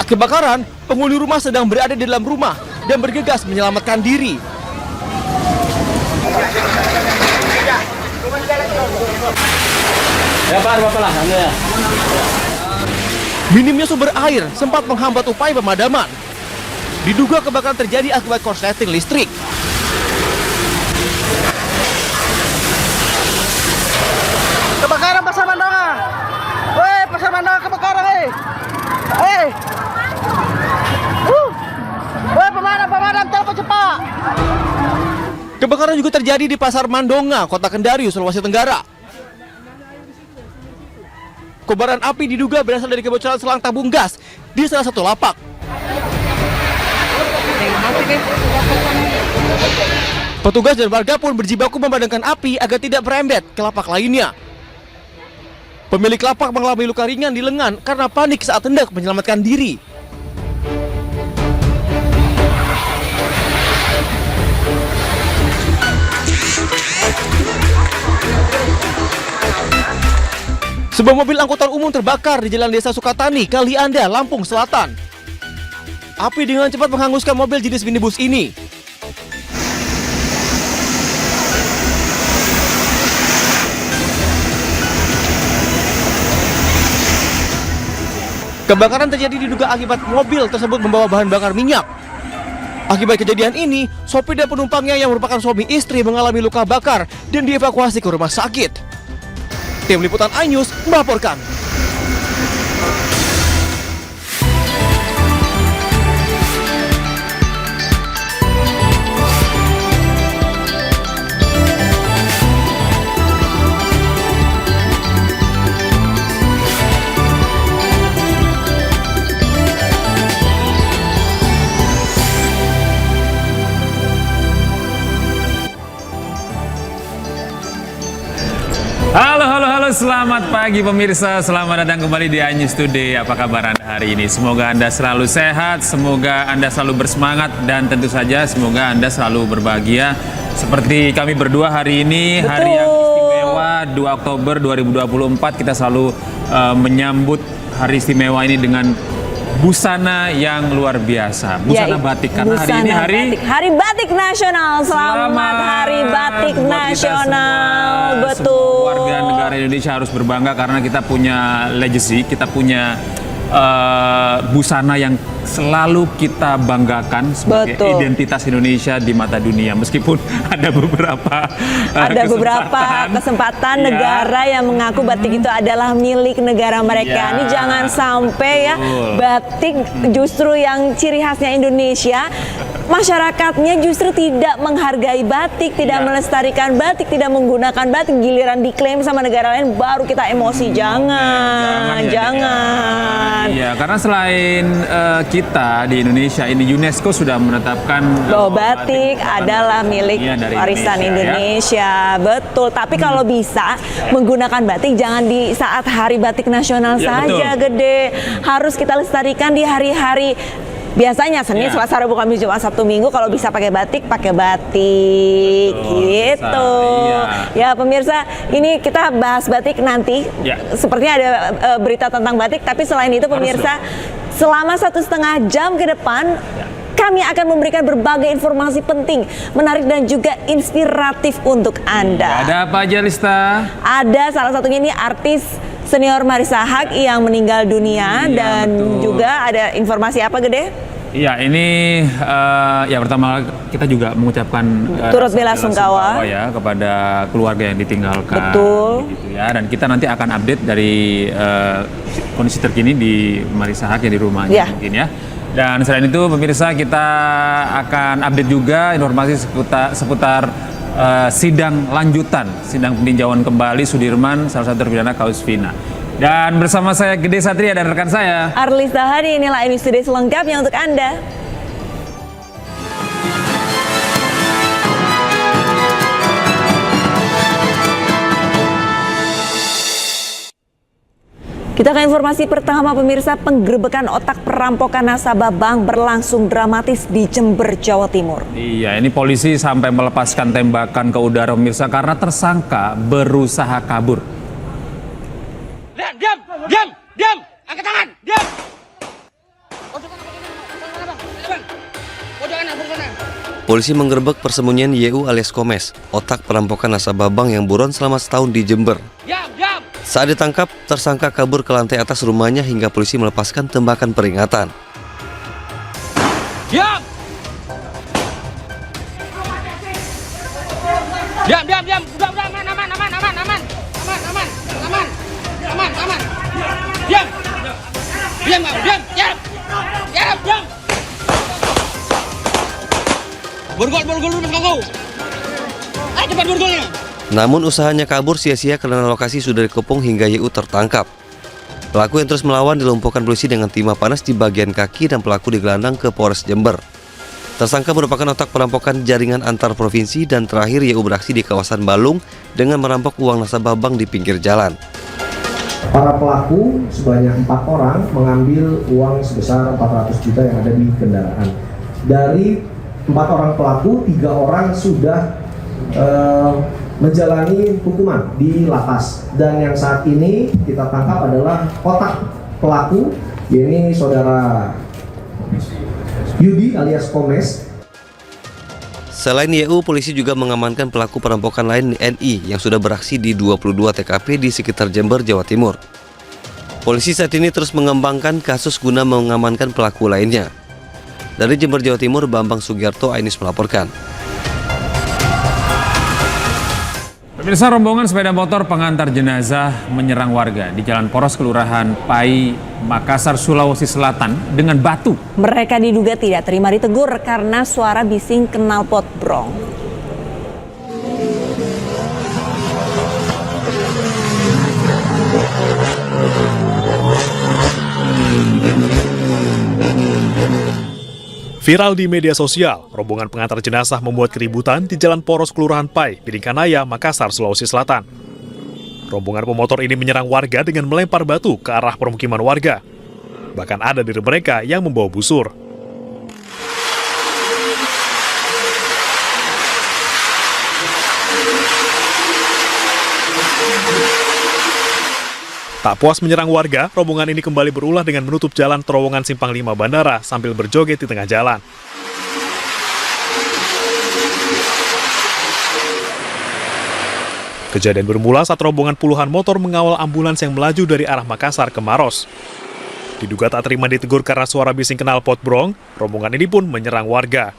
Saat kebakaran, penghuni rumah sedang berada di dalam rumah dan bergegas menyelamatkan diri. Ya Pak, apa lah? Ya. Minimnya sumber air sempat menghambat upaya pemadaman. Diduga kebakaran terjadi akibat korsleting listrik. Kebakaran Pasar Mandonga. Woi, Pasar Mandonga kebakaran, Woi, pemadam, telepon cepat. Kebakaran juga terjadi di Pasar Mandonga, Kota Kendari, Sulawesi Tenggara. Kobaran api diduga berasal dari kebocoran selang tabung gas di salah satu lapak. Petugas dan warga pun berjibaku memadamkan api agar tidak merembet ke lapak lainnya. Pemilik lapak mengalami luka ringan di lengan karena panik saat hendak menyelamatkan diri. Sebuah mobil angkutan umum terbakar di Jalan Desa Sukatani, Kalianda, Lampung Selatan. Api dengan cepat menghanguskan mobil jenis minibus ini. Kebakaran terjadi diduga akibat mobil tersebut membawa bahan bakar minyak. Akibat kejadian ini, sopir dan penumpangnya yang merupakan suami istri mengalami luka bakar dan dievakuasi ke rumah sakit. Tim Liputan iNews melaporkan. Halo, selamat pagi pemirsa, selamat datang kembali di iNews Today. Apa kabar Anda hari ini? Semoga Anda selalu sehat, semoga Anda selalu bersemangat, dan tentu saja semoga Anda selalu berbahagia. Seperti kami berdua hari ini, Betul. Hari yang istimewa 2 Oktober 2024, kita selalu menyambut hari istimewa ini dengan busana yang luar biasa, busana batik, karena hari ini Hari Batik Nasional. Selamat Hari Batik Nasional. Betul. Warga negara Indonesia harus berbangga karena kita punya legacy, kita punya busana yang selalu kita banggakan sebagai identitas Indonesia di mata dunia. Meskipun ada beberapa kesempatan negara yang mengaku batik itu adalah milik negara mereka. Ini jangan sampai ya batik justru yang ciri khasnya Indonesia, masyarakatnya justru tidak menghargai batik, tidak melestarikan batik, tidak menggunakan batik, giliran diklaim sama negara lain baru kita emosi. Jangan. Iya, karena selain kita di Indonesia ini, UNESCO sudah menetapkan bahwa batik adalah milik warisan Indonesia. Betul. Tapi kalau bisa menggunakan batik jangan di saat Hari Batik Nasional saja, Gede. Harus kita lestarikan di hari-hari biasanya Senin, Selasa, Rabu, Kamis, Jumat, Sabtu, Minggu. Kalau bisa pakai batik gitu. Ya pemirsa, ini kita bahas batik nanti. Sepertinya ada berita tentang batik. Tapi selain itu pemirsa, selama 1,5 jam ke depan kami akan memberikan berbagai informasi penting, menarik dan juga inspiratif untuk Anda. Ada apa aja, Lista? Ada salah satunya ini artis senior Marissa Haque yang meninggal dunia, dan juga ada informasi apa, Gede? Iya, ini ya pertama kita juga mengucapkan turut bela sungkawa ya kepada keluarga yang ditinggalkan. Betul. Gitu ya. Dan kita nanti akan update dari kondisi terkini di Marissa Haque di rumahnya mungkin ya. Dan selain itu pemirsa, kita akan update juga informasi seputar sidang lanjutan, sidang peninjauan kembali Sudirman, salah satu terpidana kasus Vina. Dan bersama saya Gede Satria dan rekan saya Arlis Dahari, inilah iNews Today selengkapnya untuk Anda. Kita ke informasi pertama pemirsa, penggerebekan otak perampokan nasabah bank berlangsung dramatis di Jember, Jawa Timur. Iya, ini polisi sampai melepaskan tembakan ke udara pemirsa karena tersangka berusaha kabur. Diam, angkat tangan, diam. Polisi menggerebek persembunyian YU alias Komes, otak perampokan nasabah bank yang buron selama setahun di Jember. Saat ditangkap, tersangka kabur ke lantai atas rumahnya hingga polisi melepaskan tembakan peringatan. Diam! Diam! Udah, aman. Diam! Borgol dulu mas kau. Ayo cepat borgolnya. Namun usahanya kabur sia-sia karena lokasi sudah dikepung hingga YU tertangkap. Pelaku yang terus melawan dilumpuhkan polisi dengan timah panas di bagian kaki dan pelaku digelandang ke Polres Jember. Tersangka merupakan otak perampokan jaringan antar provinsi dan terakhir YU beraksi di kawasan Balung dengan merampok uang nasabah bank di pinggir jalan. Para pelaku sebanyak 4 orang mengambil uang sebesar 400 juta yang ada di kendaraan. Dari 4 orang pelaku, 3 orang sudah menjalani hukuman di lapas. Dan yang saat ini kita tangkap adalah otak pelaku, yaitu saudara Yudi alias Komes. Selain YU, polisi juga mengamankan pelaku perampokan lain NI yang sudah beraksi di 22 TKP di sekitar Jember, Jawa Timur. Polisi saat ini terus mengembangkan kasus guna mengamankan pelaku lainnya. Dari Jember, Jawa Timur, Bambang Sugiarto, Ainis melaporkan. Pemirsa, rombongan sepeda motor pengantar jenazah menyerang warga di Jalan Poros Kelurahan Pai, Makassar, Sulawesi Selatan dengan batu. Mereka diduga tidak terima ditegur karena suara bising knalpot brong. Viral di media sosial, rombongan pengantar jenazah membuat keributan di Jalan Poros Kelurahan Pai, Bidingkanaya, Makassar, Sulawesi Selatan. Rombongan pemotor ini menyerang warga dengan melempar batu ke arah permukiman warga. Bahkan ada dari mereka yang membawa busur. Tak puas menyerang warga, rombongan ini kembali berulah dengan menutup jalan terowongan Simpang 5 Bandara sambil berjoget di tengah jalan. Kejadian bermula saat rombongan puluhan motor mengawal ambulans yang melaju dari arah Makassar ke Maros. Diduga tak terima ditegur karena suara bising knalpot brong, rombongan ini pun menyerang warga.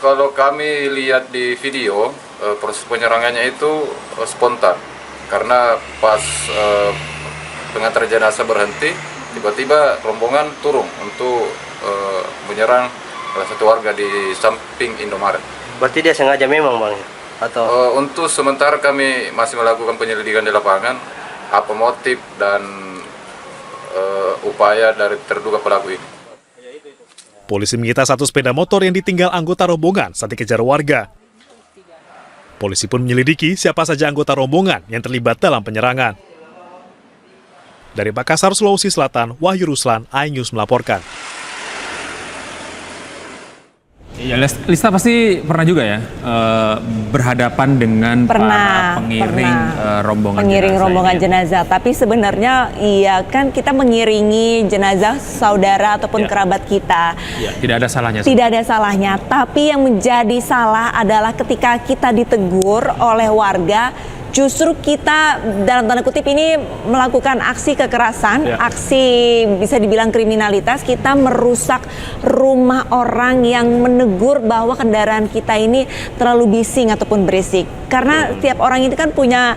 Kalau kami lihat di video, proses penyerangannya itu spontan. Karena pas pengantar jenazah berhenti, tiba-tiba rombongan turun untuk menyerang salah satu warga di samping Indomaret. Berarti dia sengaja memang bang? Atau? Untuk sementara kami masih melakukan penyelidikan di lapangan, apa motif dan upaya dari terduga pelaku ini. Polisi menyita 1 sepeda motor yang ditinggal anggota rombongan saat dikejar warga. Polisi pun menyelidiki siapa saja anggota rombongan yang terlibat dalam penyerangan. Dari Makassar, Sulawesi Selatan, Wahyu Ruslan, iNews melaporkan. Ya, Lista pasti pernah juga ya berhadapan dengan para pengiring rombongan jenazah. Tapi sebenarnya iya kan kita mengiringi jenazah saudara ataupun kerabat kita. Ya, tidak ada salahnya. Tidak ada salahnya. Tapi yang menjadi salah adalah ketika kita ditegur oleh warga, justru kita dalam tanda kutip ini melakukan aksi kekerasan, aksi bisa dibilang kriminalitas, kita merusak rumah orang yang menegur bahwa kendaraan kita ini terlalu bising ataupun berisik. Karena tiap orang itu kan punya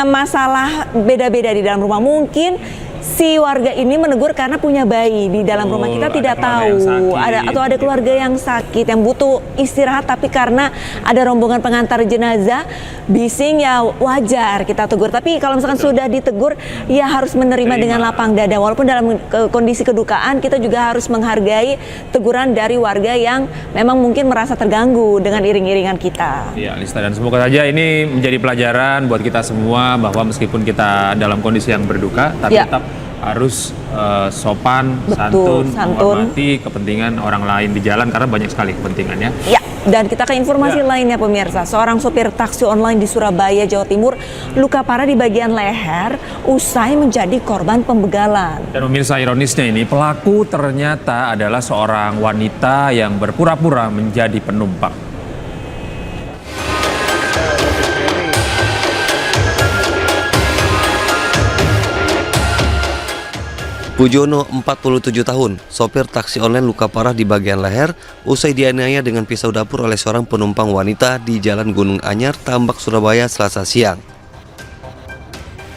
masalah beda-beda di dalam rumah. Mungkin si warga ini menegur karena punya bayi di dalam rumah, kita tidak tahu, ada keluarga yang sakit yang butuh istirahat, tapi karena ada rombongan pengantar jenazah bising, ya wajar kita tegur. Tapi kalau misalkan sudah ditegur, ya harus menerima dengan lapang dada, walaupun dalam kondisi kedukaan kita juga harus menghargai teguran dari warga yang memang mungkin merasa terganggu dengan iring-iringan kita. Ya, Lista, dan semoga saja ini menjadi pelajaran buat kita semua bahwa meskipun kita dalam kondisi yang berduka, tapi tetap harus sopan, santun, menghormati kepentingan orang lain di jalan karena banyak sekali kepentingannya. Dan kita ke informasi lainnya pemirsa, seorang sopir taksi online di Surabaya, Jawa Timur luka parah di bagian leher usai menjadi korban pembegalan. Dan pemirsa, ironisnya ini pelaku ternyata adalah seorang wanita yang berpura-pura menjadi penumpang. Pujono, 47 tahun, sopir taksi online luka parah di bagian leher usai dianiaya dengan pisau dapur oleh seorang penumpang wanita di Jalan Gunung Anyar, Tambak, Surabaya, Selasa siang.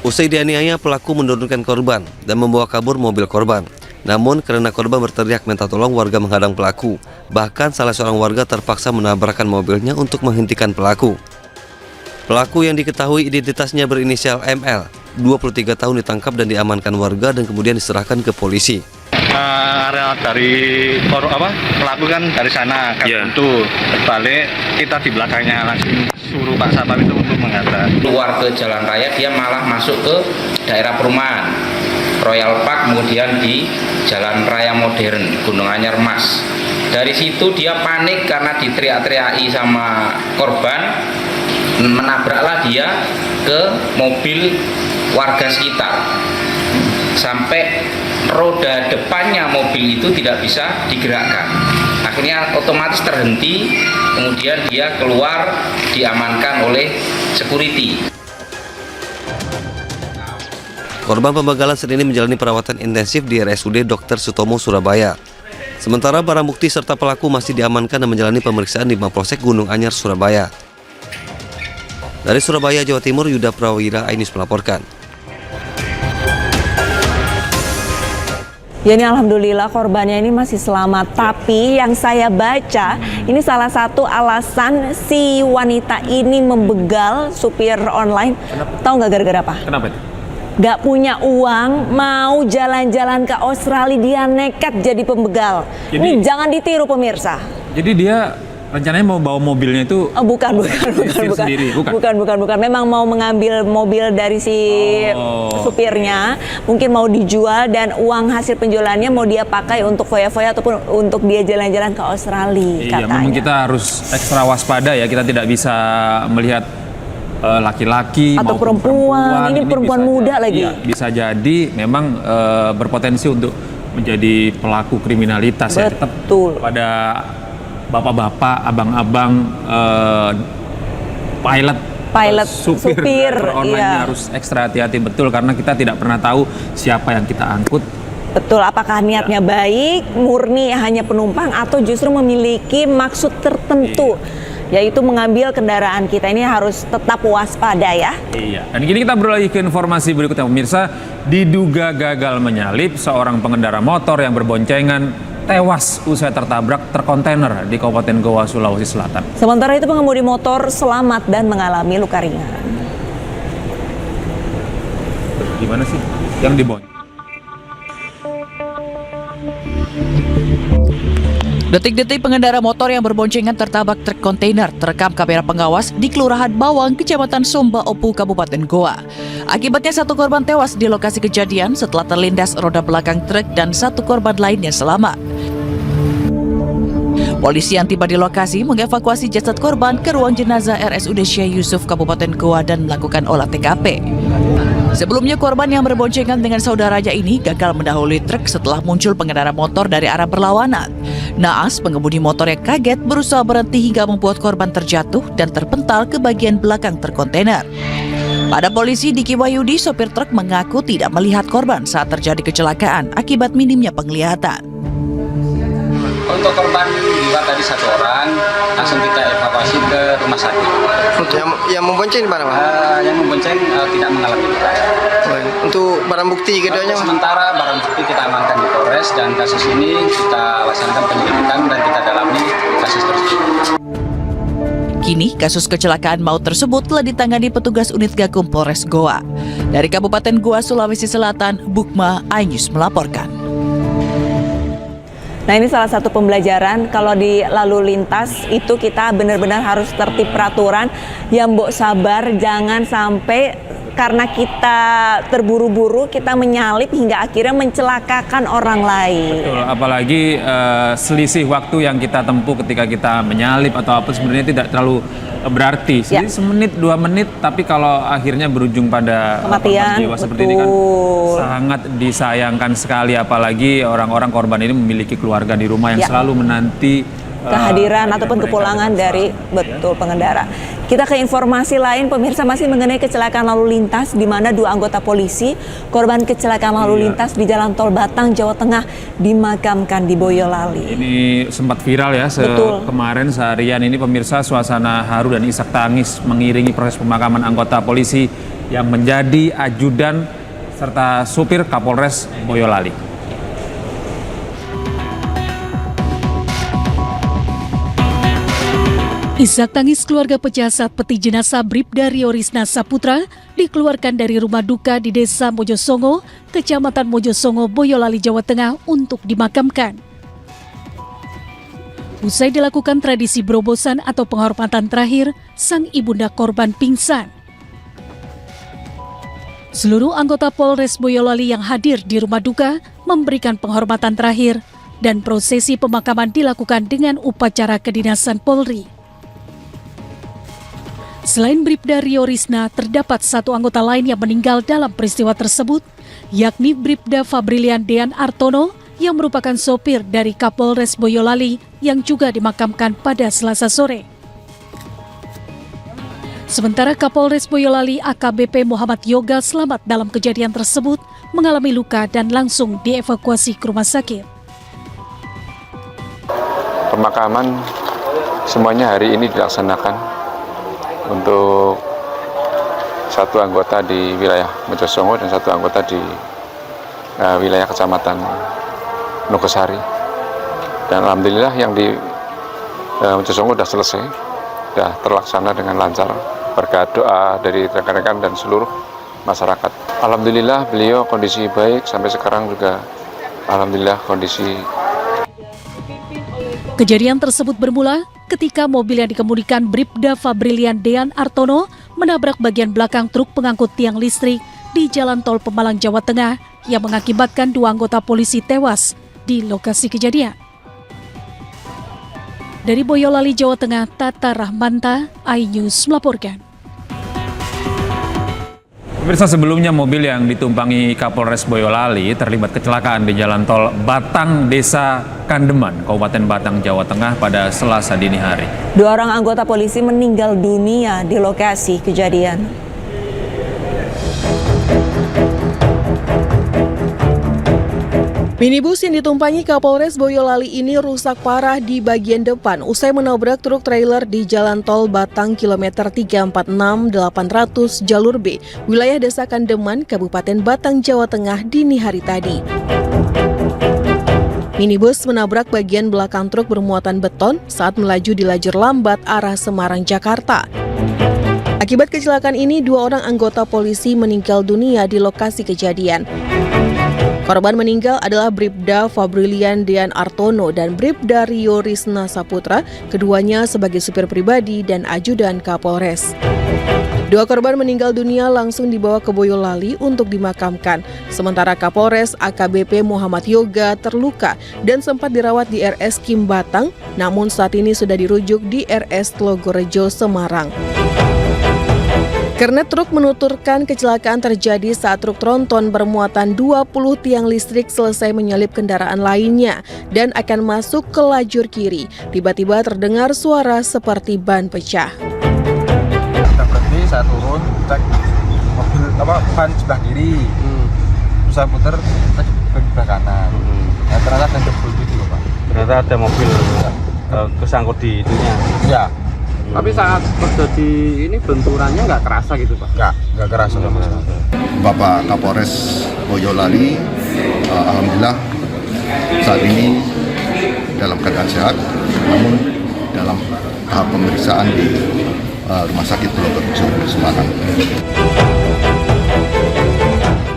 Usai dianiaya, pelaku menurunkan korban dan membawa kabur mobil korban. Namun karena korban berteriak minta tolong, warga menghadang pelaku. Bahkan salah seorang warga terpaksa menabrakkan mobilnya untuk menghentikan pelaku. Pelaku yang diketahui identitasnya berinisial ML, 23 tahun, ditangkap dan diamankan warga dan kemudian diserahkan ke polisi. Area dari pelaku kan dari sana, itu balik, kita di belakangnya langsung suruh Pak Satpam itu untuk menghadang. Keluar ke jalan raya, dia malah masuk ke daerah perumahan Royal Park, kemudian di Jalan Raya Modern Gunung Anyar Mas. Dari situ dia panik karena diteriak-teriaki sama korban, menabraklah dia ke mobil warga sekitar sampai roda depannya mobil itu tidak bisa digerakkan. Akhirnya otomatis terhenti, kemudian dia keluar diamankan oleh security. Korban pembegalan saat ini menjalani perawatan intensif di RSUD Dr. Sutomo, Surabaya. Sementara barang bukti serta pelaku masih diamankan dan menjalani pemeriksaan di Mapolsek Gunung Anyar, Surabaya. Dari Surabaya, Jawa Timur, Yuda Prawira, iNews melaporkan. Ya, ini alhamdulillah korbannya ini masih selamat. Tapi yang saya baca, ini salah satu alasan si wanita ini membegal supir online. Tahu nggak gara-gara apa? Kenapa itu? Gak punya uang, mau jalan-jalan ke Australia, dia nekat jadi pembegal. Ini jangan ditiru pemirsa. Jadi dia rencananya mau bawa mobilnya itu bukan. Memang mau mengambil mobil dari si supirnya, mungkin mau dijual dan uang hasil penjualannya mau dia pakai untuk foya-foya ataupun untuk dia jalan-jalan ke Australia. Iya, katanya. memang kita harus ekstra waspada ya, kita tidak bisa melihat laki-laki atau perempuan. Ini perempuan muda lagi. Iya, bisa jadi memang berpotensi untuk menjadi pelaku kriminalitas. Ya. Tetap pada bapak-bapak, abang-abang, pilot, supir online harus ekstra hati-hati betul, karena kita tidak pernah tahu siapa yang kita angkut. Betul, apakah niatnya baik, murni hanya penumpang, atau justru memiliki maksud tertentu, yaitu mengambil kendaraan kita. Ini harus tetap waspada ya. Iya. Dan kini kita beralih ke informasi berikutnya pemirsa. Diduga gagal menyalip, seorang pengendara motor yang berboncengan tewas usai tertabrak truk kontainer di Kabupaten Goa, Sulawesi Selatan. Sementara itu pengemudi motor selamat dan mengalami luka ringan. Gimana sih yang dibonceng? Detik-detik pengendara motor yang berboncengan tertabrak truk kontainer terekam kamera pengawas di Kelurahan Bawang, Kecamatan Somba Opu, Kabupaten Goa. Akibatnya satu korban tewas di lokasi kejadian setelah terlindas roda belakang truk dan satu korban lainnya selamat. Polisi yang tiba di lokasi mengevakuasi jasad korban ke ruang jenazah RSUD Syekh Yusuf, Kabupaten Goa dan melakukan olah TKP. Sebelumnya korban yang berboncengan dengan saudaranya ini gagal mendahului truk setelah muncul pengendara motor dari arah berlawanan. Naas, pengemudi motor yang kaget berusaha berhenti hingga membuat korban terjatuh dan terpental ke bagian belakang truk kontainer. Pada polisi, Diki Wahyudi, sopir truk, mengaku tidak melihat korban saat terjadi kecelakaan akibat minimnya penglihatan. Untuk korban jiwa tadi satu orang, langsung kita evakuasi ke rumah sakit. Yang membonceng di mana, Pak? Yang membonceng tidak mengalami luka. Untuk barang bukti keduanya? Sementara barang bukti kita amankan di Polres dan kasus ini kita laksanakan penyelidikan dan kita dalami kasus tersebut. Kini kasus kecelakaan maut tersebut telah ditangani petugas unit Gakum Polres Goa. Dari Kabupaten Goa, Sulawesi Selatan, Bukma, iNews melaporkan. Nah, ini salah satu pembelajaran kalau di lalu lintas itu kita benar-benar harus tertib peraturan. Ya mbok sabar, jangan sampai karena kita terburu-buru, kita menyalip hingga akhirnya mencelakakan orang lain. Betul, apalagi selisih waktu yang kita tempuh ketika kita menyalip atau apa sebenarnya tidak terlalu berarti. Jadi semenit, 2 menit, tapi kalau akhirnya berujung pada kematian, jiwa seperti ini kan sangat disayangkan sekali. Apalagi orang-orang korban ini memiliki keluarga di rumah yang selalu menanti kehadiran ataupun kepulangan dari pengendara. Kita ke informasi lain, pemirsa, masih mengenai kecelakaan lalu lintas di mana 2 anggota polisi korban kecelakaan lalu lintas di Jalan Tol Batang, Jawa Tengah dimakamkan di Boyolali. Ini sempat viral ya kemarin seharian ini, pemirsa, suasana haru dan isak tangis mengiringi proses pemakaman anggota polisi yang menjadi ajudan serta supir Kapolres Boyolali. Isak tangis keluarga pecah saat peti jenazah Bribda Rio Risna Saputra dikeluarkan dari rumah duka di Desa Mojosongo, Kecamatan Mojosongo, Boyolali, Jawa Tengah untuk dimakamkan. Usai dilakukan tradisi berobosan atau penghormatan terakhir, sang ibunda korban pingsan. Seluruh anggota Polres Boyolali yang hadir di rumah duka memberikan penghormatan terakhir dan prosesi pemakaman dilakukan dengan upacara kedinasan Polri. Selain Bribda Rio Risna, terdapat 1 anggota lain yang meninggal dalam peristiwa tersebut, yakni Bribda Fabrilian Dean Artono yang merupakan sopir dari Kapolres Boyolali yang juga dimakamkan pada Selasa sore. Sementara Kapolres Boyolali AKBP Muhammad Yoga selamat dalam kejadian tersebut, mengalami luka dan langsung dievakuasi ke rumah sakit. Pemakaman semuanya hari ini dilaksanakan untuk 1 anggota di wilayah Mojosongo dan 1 anggota di wilayah Kecamatan Nogosari. Dan alhamdulillah yang di Mojosongo sudah selesai, sudah terlaksana dengan lancar berkat doa dari rekan-rekan dan seluruh masyarakat. Alhamdulillah beliau kondisi baik, sampai sekarang juga alhamdulillah kondisi. Kejadian tersebut bermula ketika mobil yang dikemudikan Bribda Fabrilian Dean Artono menabrak bagian belakang truk pengangkut tiang listrik di Jalan Tol Pemalang, Jawa Tengah yang mengakibatkan 2 anggota polisi tewas di lokasi kejadian. Dari Boyolali, Jawa Tengah, Tata Rahmanta, iNews melaporkan. Pemirsa, sebelumnya mobil yang ditumpangi Kapolres Boyolali terlibat kecelakaan di Jalan Tol Batang, Desa Kandeman, Kabupaten Batang, Jawa Tengah pada Selasa dini hari. 2 orang anggota polisi meninggal dunia di lokasi kejadian. Minibus yang ditumpangi Kapolres Boyolali ini rusak parah di bagian depan usai menabrak truk trailer di Jalan Tol Batang kilometer 346-800 jalur B, wilayah Desa Kandeman, Kabupaten Batang, Jawa Tengah dini hari tadi. Minibus menabrak bagian belakang truk bermuatan beton saat melaju di lajur lambat arah Semarang, Jakarta. Akibat kecelakaan ini, 2 orang anggota polisi meninggal dunia di lokasi kejadian. Korban meninggal adalah Bribda Fabrilian Dean Artono dan Bribda Rio Risna Saputra, keduanya sebagai supir pribadi dan ajudan Kapolres. 2 korban meninggal dunia langsung dibawa ke Boyolali untuk dimakamkan, sementara Kapolres AKBP Muhammad Yoga terluka dan sempat dirawat di RS Kim Batang, namun saat ini sudah dirujuk di RS Tlogorejo, Semarang. Karena truk menuturkan kecelakaan terjadi saat truk tronton bermuatan 20 tiang listrik selesai menyalip kendaraan lainnya dan akan masuk ke lajur kiri. Tiba-tiba terdengar suara seperti ban pecah. Kita berhenti, saya turun, cek mobil ban sebelah kiri. Saya putar ke sebelah kanan. Nah, ternyata ada jebol gitu, Pak. Ternyata ada mobil kesangkut di itunya. Iya. Tapi saat terjadi ini benturannya nggak kerasa gitu, Pak? Nggak kerasa. Bapak Kapolres Boyolali, alhamdulillah saat ini dalam keadaan sehat, namun dalam tahap pemeriksaan di Rumah Sakit Tlogorejo, Semarang.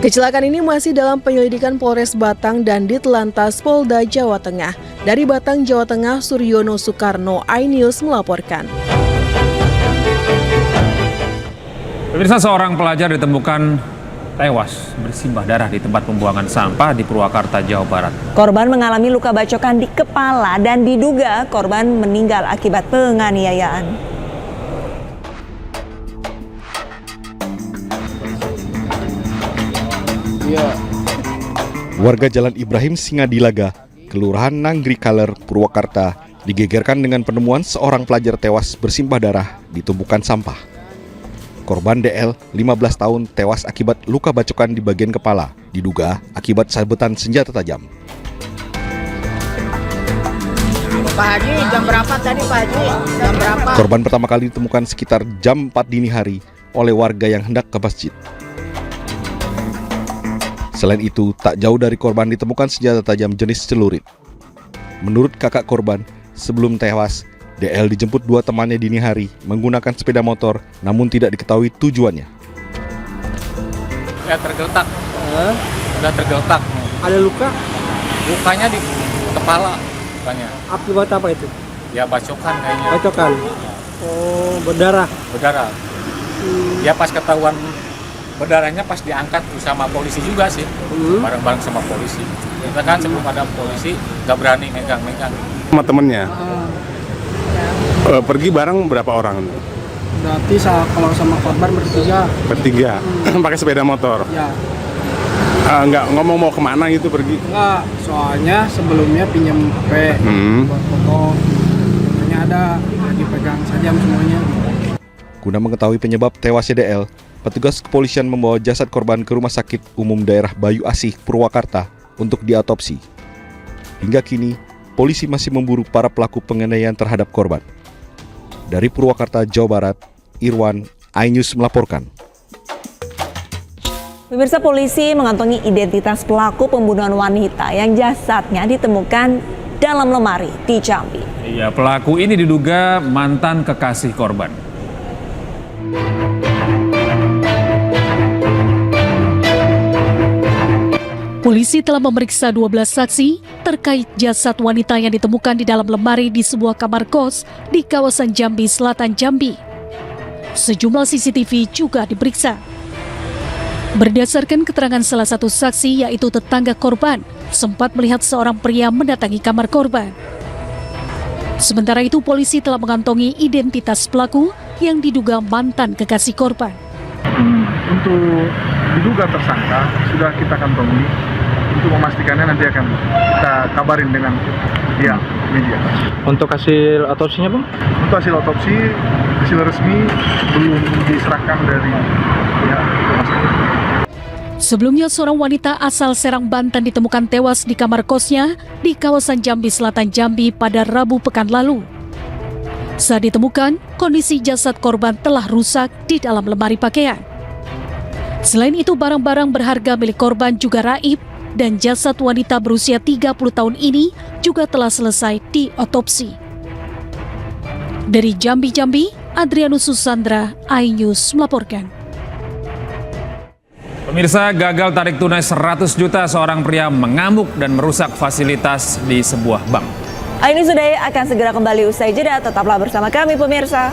Kecelakaan ini masih dalam penyelidikan Polres Batang dan Ditlantas Polda Jawa Tengah. Dari Batang, Jawa Tengah, Suryono Soekarno, iNews melaporkan. Pemirsa, seorang pelajar ditemukan tewas bersimbah darah di tempat pembuangan sampah di Purwakarta, Jawa Barat. Korban mengalami luka bacokan di kepala dan diduga korban meninggal akibat penganiayaan. Warga Jalan Ibrahim Singadilaga, Kelurahan Nanggri Kaler, Purwakarta, digegerkan dengan penemuan seorang pelajar tewas bersimbah darah di tumpukan sampah. Korban DL, 15 tahun, tewas akibat luka bacokan di bagian kepala, diduga akibat sabetan senjata tajam. Pak Haji, jam berapa tadi Pak Haji? Jam berapa? Korban pertama kali ditemukan sekitar jam 4 dini hari oleh warga yang hendak ke masjid. Selain itu, tak jauh dari korban ditemukan senjata tajam jenis celurit. Menurut kakak korban, sebelum tewas, DL dijemput dua temannya dini hari menggunakan sepeda motor, namun tidak diketahui tujuannya. Ya tergeletak, udah tergeletak. Ada luka? Lukanya di kepala, lukanya. Akibat apa itu? Ya bacokan kayaknya. Bacokan? Oh, berdarah? Berdarah. Ya pas ketahuan berdarahnya pas diangkat sama polisi juga sih, bareng-bareng sama polisi. Kita kan sebelum ada polisi nggak berani megang-megang. Sama temennya. Pergi bareng berapa orang? Berarti kalau sama korban bertiga. Bertiga. Pakai sepeda motor. Ya. Nggak ngomong mau kemana gitu pergi? Enggak, soalnya sebelumnya pinjam HP buat foto. Katanya ada, lagi pegang sajam semuanya. Guna mengetahui penyebab tewasnya DL, petugas kepolisian membawa jasad korban ke Rumah Sakit Umum Daerah Bayu Asih, Purwakarta untuk diotopsi. Hingga kini, polisi masih memburu para pelaku penganiayaan terhadap korban. Dari Purwakarta, Jawa Barat, Irwan, iNews melaporkan. Pemirsa, polisi mengantongi identitas pelaku pembunuhan wanita yang jasadnya ditemukan dalam lemari di Jambi. Iya, pelaku ini diduga mantan kekasih korban. Polisi telah memeriksa 12 saksi terkait jasad wanita yang ditemukan di dalam lemari di sebuah kamar kos di kawasan Jambi Selatan, Jambi. Sejumlah CCTV juga diperiksa. Berdasarkan keterangan salah satu saksi, yaitu tetangga korban, sempat melihat seorang pria mendatangi kamar korban. Sementara itu, polisi telah mengantongi identitas pelaku yang diduga mantan kekasih korban. Untuk diduga tersangka sudah kita kantongi. Untuk memastikannya nanti akan kita kabarin dengan pihak media. Untuk hasil otopsinya, Bang? Untuk hasil otopsi, hasil resmi belum diserahkan dari pihak rumah sakit. Sebelumnya, seorang wanita asal Serang, Banten ditemukan tewas di kamar kosnya di kawasan Jambi Selatan, Jambi pada Rabu pekan lalu. Saat ditemukan, kondisi jasad korban telah rusak di dalam lemari pakaian. Selain itu, barang-barang berharga milik korban juga raib dan jasad wanita berusia 30 tahun ini juga telah selesai diotopsi. Dari Jambi, Adrianus Susandra, iNews melaporkan. Pemirsa, gagal tarik tunai 100 juta seorang pria mengamuk dan merusak fasilitas di sebuah bank. Ini sudah akan segera kembali usai jeda, tetaplah bersama kami pemirsa.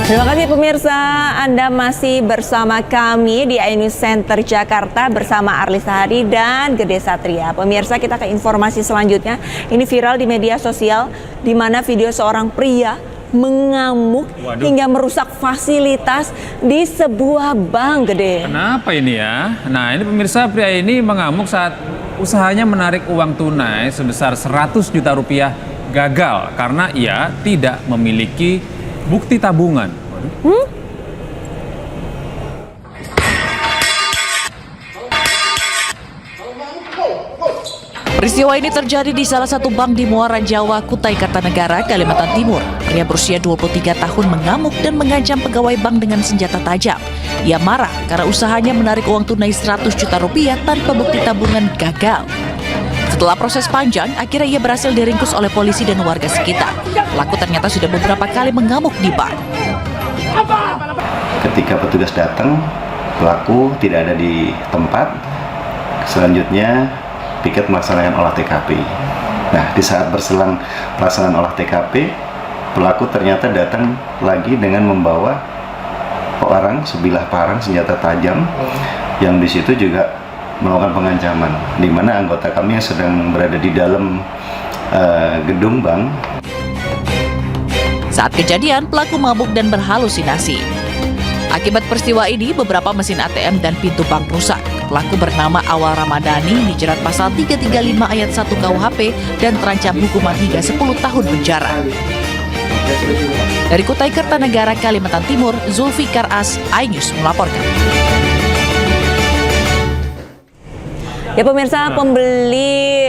Terima kasih pemirsa, Anda masih bersama kami di iNews Center Jakarta bersama Arlisa Hadi dan Gede Satria. Pemirsa, kita ke informasi selanjutnya. Ini viral di media sosial di mana video seorang pria mengamuk hingga merusak fasilitas di sebuah bank, Gede. Kenapa ini ya? Nah, ini pemirsa, pria ini mengamuk saat usahanya menarik uang tunai sebesar 100 juta rupiah gagal karena ia tidak memiliki bukti tabungan. Peristiwa ini terjadi di salah satu bank di Muara Jawa, Kutai Kartanegara, Kalimantan Timur. Pria berusia 23 tahun mengamuk dan mengancam pegawai bank dengan senjata tajam. Ia marah karena usahanya menarik uang tunai 100 juta rupiah tanpa bukti tabungan gagal. Setelah proses panjang, akhirnya ia berhasil diringkus oleh polisi dan warga sekitar. Pelaku ternyata sudah beberapa kali mengamuk di bank. Ketika petugas datang, pelaku tidak ada di tempat. Selanjutnya piket melaksanakan olah TKP. Nah, di saat berselang pelaksanaan olah TKP, pelaku ternyata datang lagi dengan membawa sebilah parang senjata tajam, yang di situ juga melakukan pengancaman, di mana anggota kami yang sedang berada di dalam gedung bank. Saat kejadian, pelaku mabuk dan berhalusinasi. Akibat peristiwa ini, beberapa mesin ATM dan pintu bank rusak. Pelaku bernama Awal Ramadhani dijerat pasal 335 ayat 1 KUHP dan terancam hukuman hingga 10 tahun penjara. Dari Kutai Kertanegara, Kalimantan Timur, Zulfikar As, iNews melaporkan. Ya pemirsa, pembeli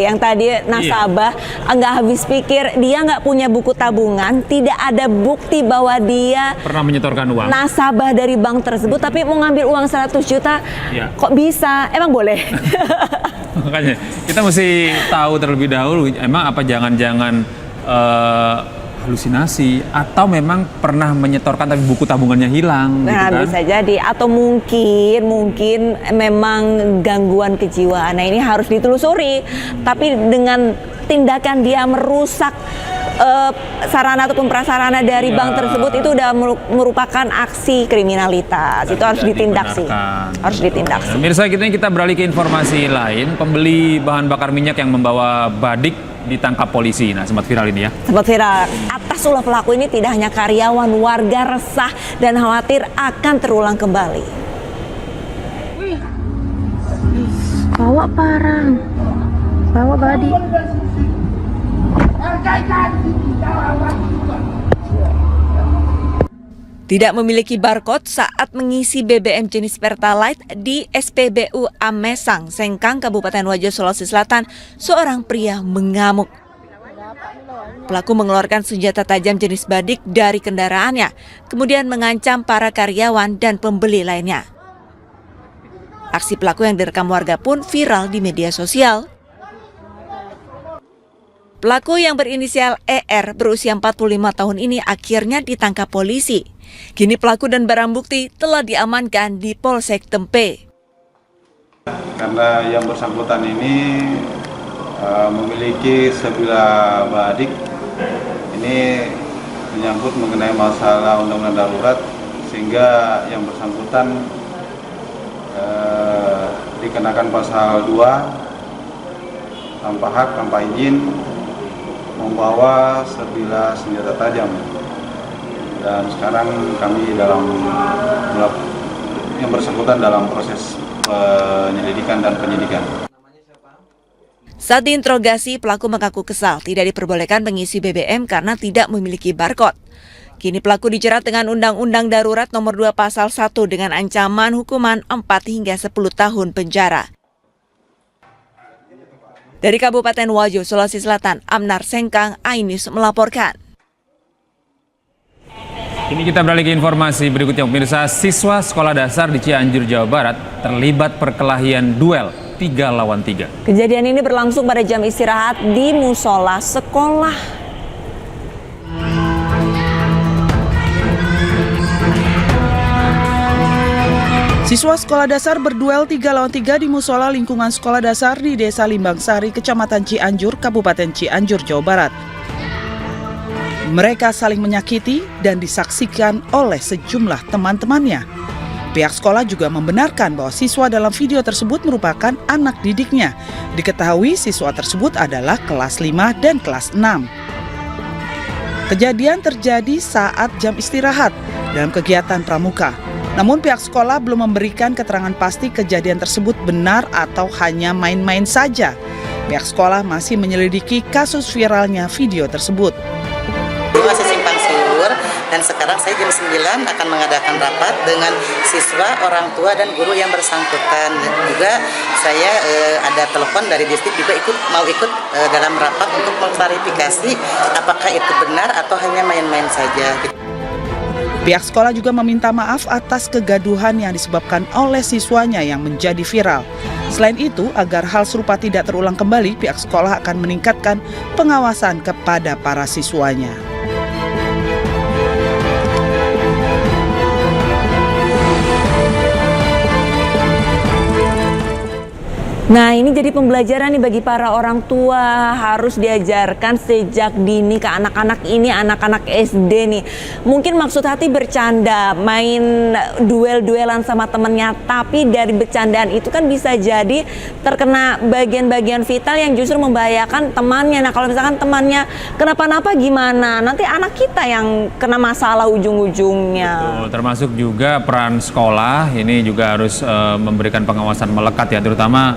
yang tadi nasabah nggak habis pikir, dia nggak punya buku tabungan, tidak ada bukti bahwa dia pernah menyetorkan uang, nasabah dari bank tersebut, tapi mau ngambil uang 100 juta, kok bisa? Emang boleh? Makanya kita mesti tahu terlebih dahulu, emang apa jangan-jangan halusinasi atau memang pernah menyetorkan tapi buku tabungannya hilang. Nah, gitu kan? Bisa jadi, atau mungkin memang gangguan kejiwaan. Nah, ini harus ditelusuri. Tapi dengan tindakan dia merusak sarana ataupun prasarana dari bank tersebut, itu udah merupakan aksi kriminalitas. Itu harus ditindak sih. Harus ditindak. Pemirsa, kita beralih ke informasi lain. Pembeli bahan bakar minyak yang membawa badik ditangkap polisi. Nah, sempat viral ini ya. Sempat viral. Atas ulah pelaku ini tidak hanya karyawan, warga resah dan khawatir akan terulang kembali. Bawa parang, bawa badik. Tidak memiliki barcode saat mengisi BBM jenis Pertalite di SPBU Amesang, Sengkang, Kabupaten Wajo, Sulawesi Selatan, seorang pria mengamuk. Pelaku mengeluarkan senjata tajam jenis badik dari kendaraannya, kemudian mengancam para karyawan dan pembeli lainnya. Aksi pelaku yang direkam warga pun viral di media sosial. Pelaku yang berinisial ER berusia 45 tahun ini akhirnya ditangkap polisi. Kini pelaku dan barang bukti telah diamankan di Polsek Tempe. Karena yang bersangkutan ini memiliki sebilah badik, ini menyangkut mengenai masalah undang-undang darurat, sehingga yang bersangkutan dikenakan pasal 2 tanpa hak, tanpa izin membawa sebilah senjata tajam. Dan sekarang kami yang bersangkutan dalam proses penyelidikan dan penyidikan. Saat diinterogasi, pelaku mengaku kesal tidak diperbolehkan mengisi BBM karena tidak memiliki barcode. Kini pelaku dijerat dengan Undang-Undang Darurat Nomor 2 Pasal 1 dengan ancaman hukuman 4 hingga 10 tahun penjara. Dari Kabupaten Wajo, Sulawesi Selatan, Amnar Sengkang, iNews melaporkan. Ini kita beralih ke informasi berikutnya, pemirsa. Siswa sekolah dasar di Cianjur, Jawa Barat terlibat perkelahian duel 3 lawan 3. Kejadian ini berlangsung pada jam istirahat di musola sekolah. Siswa sekolah dasar berduel 3 lawan 3 di musola lingkungan sekolah dasar di Desa Limbangsari, Kecamatan Cianjur, Kabupaten Cianjur, Jawa Barat. Mereka saling menyakiti dan disaksikan oleh sejumlah teman-temannya. Pihak sekolah juga membenarkan bahwa siswa dalam video tersebut merupakan anak didiknya. Diketahui siswa tersebut adalah kelas 5 dan kelas 6. Kejadian terjadi saat jam istirahat dalam kegiatan pramuka. Namun pihak sekolah belum memberikan keterangan pasti kejadian tersebut benar atau hanya main-main saja. Pihak sekolah masih menyelidiki kasus viralnya video tersebut. Masih simpang siur, dan sekarang saya jam 9 akan mengadakan rapat dengan siswa, orang tua, dan guru yang bersangkutan. Dan juga saya ada telepon dari distrik juga mau ikut dalam rapat untuk mengklarifikasi apakah itu benar atau hanya main-main saja. Pihak sekolah juga meminta maaf atas kegaduhan yang disebabkan oleh siswanya yang menjadi viral. Selain itu, agar hal serupa tidak terulang kembali, pihak sekolah akan meningkatkan pengawasan kepada para siswanya. Nah, ini jadi pembelajaran nih bagi para orang tua, harus diajarkan sejak dini ke anak-anak ini, anak-anak SD nih. Mungkin maksud hati bercanda, main duel-duelan sama temennya, tapi dari bercandaan itu kan bisa jadi terkena bagian-bagian vital yang justru membahayakan temannya. Nah, kalau misalkan temannya kenapa-napa gimana? Nanti anak kita yang kena masalah ujung-ujungnya. Betul, termasuk juga peran sekolah ini juga harus memberikan pengawasan melekat ya, terutama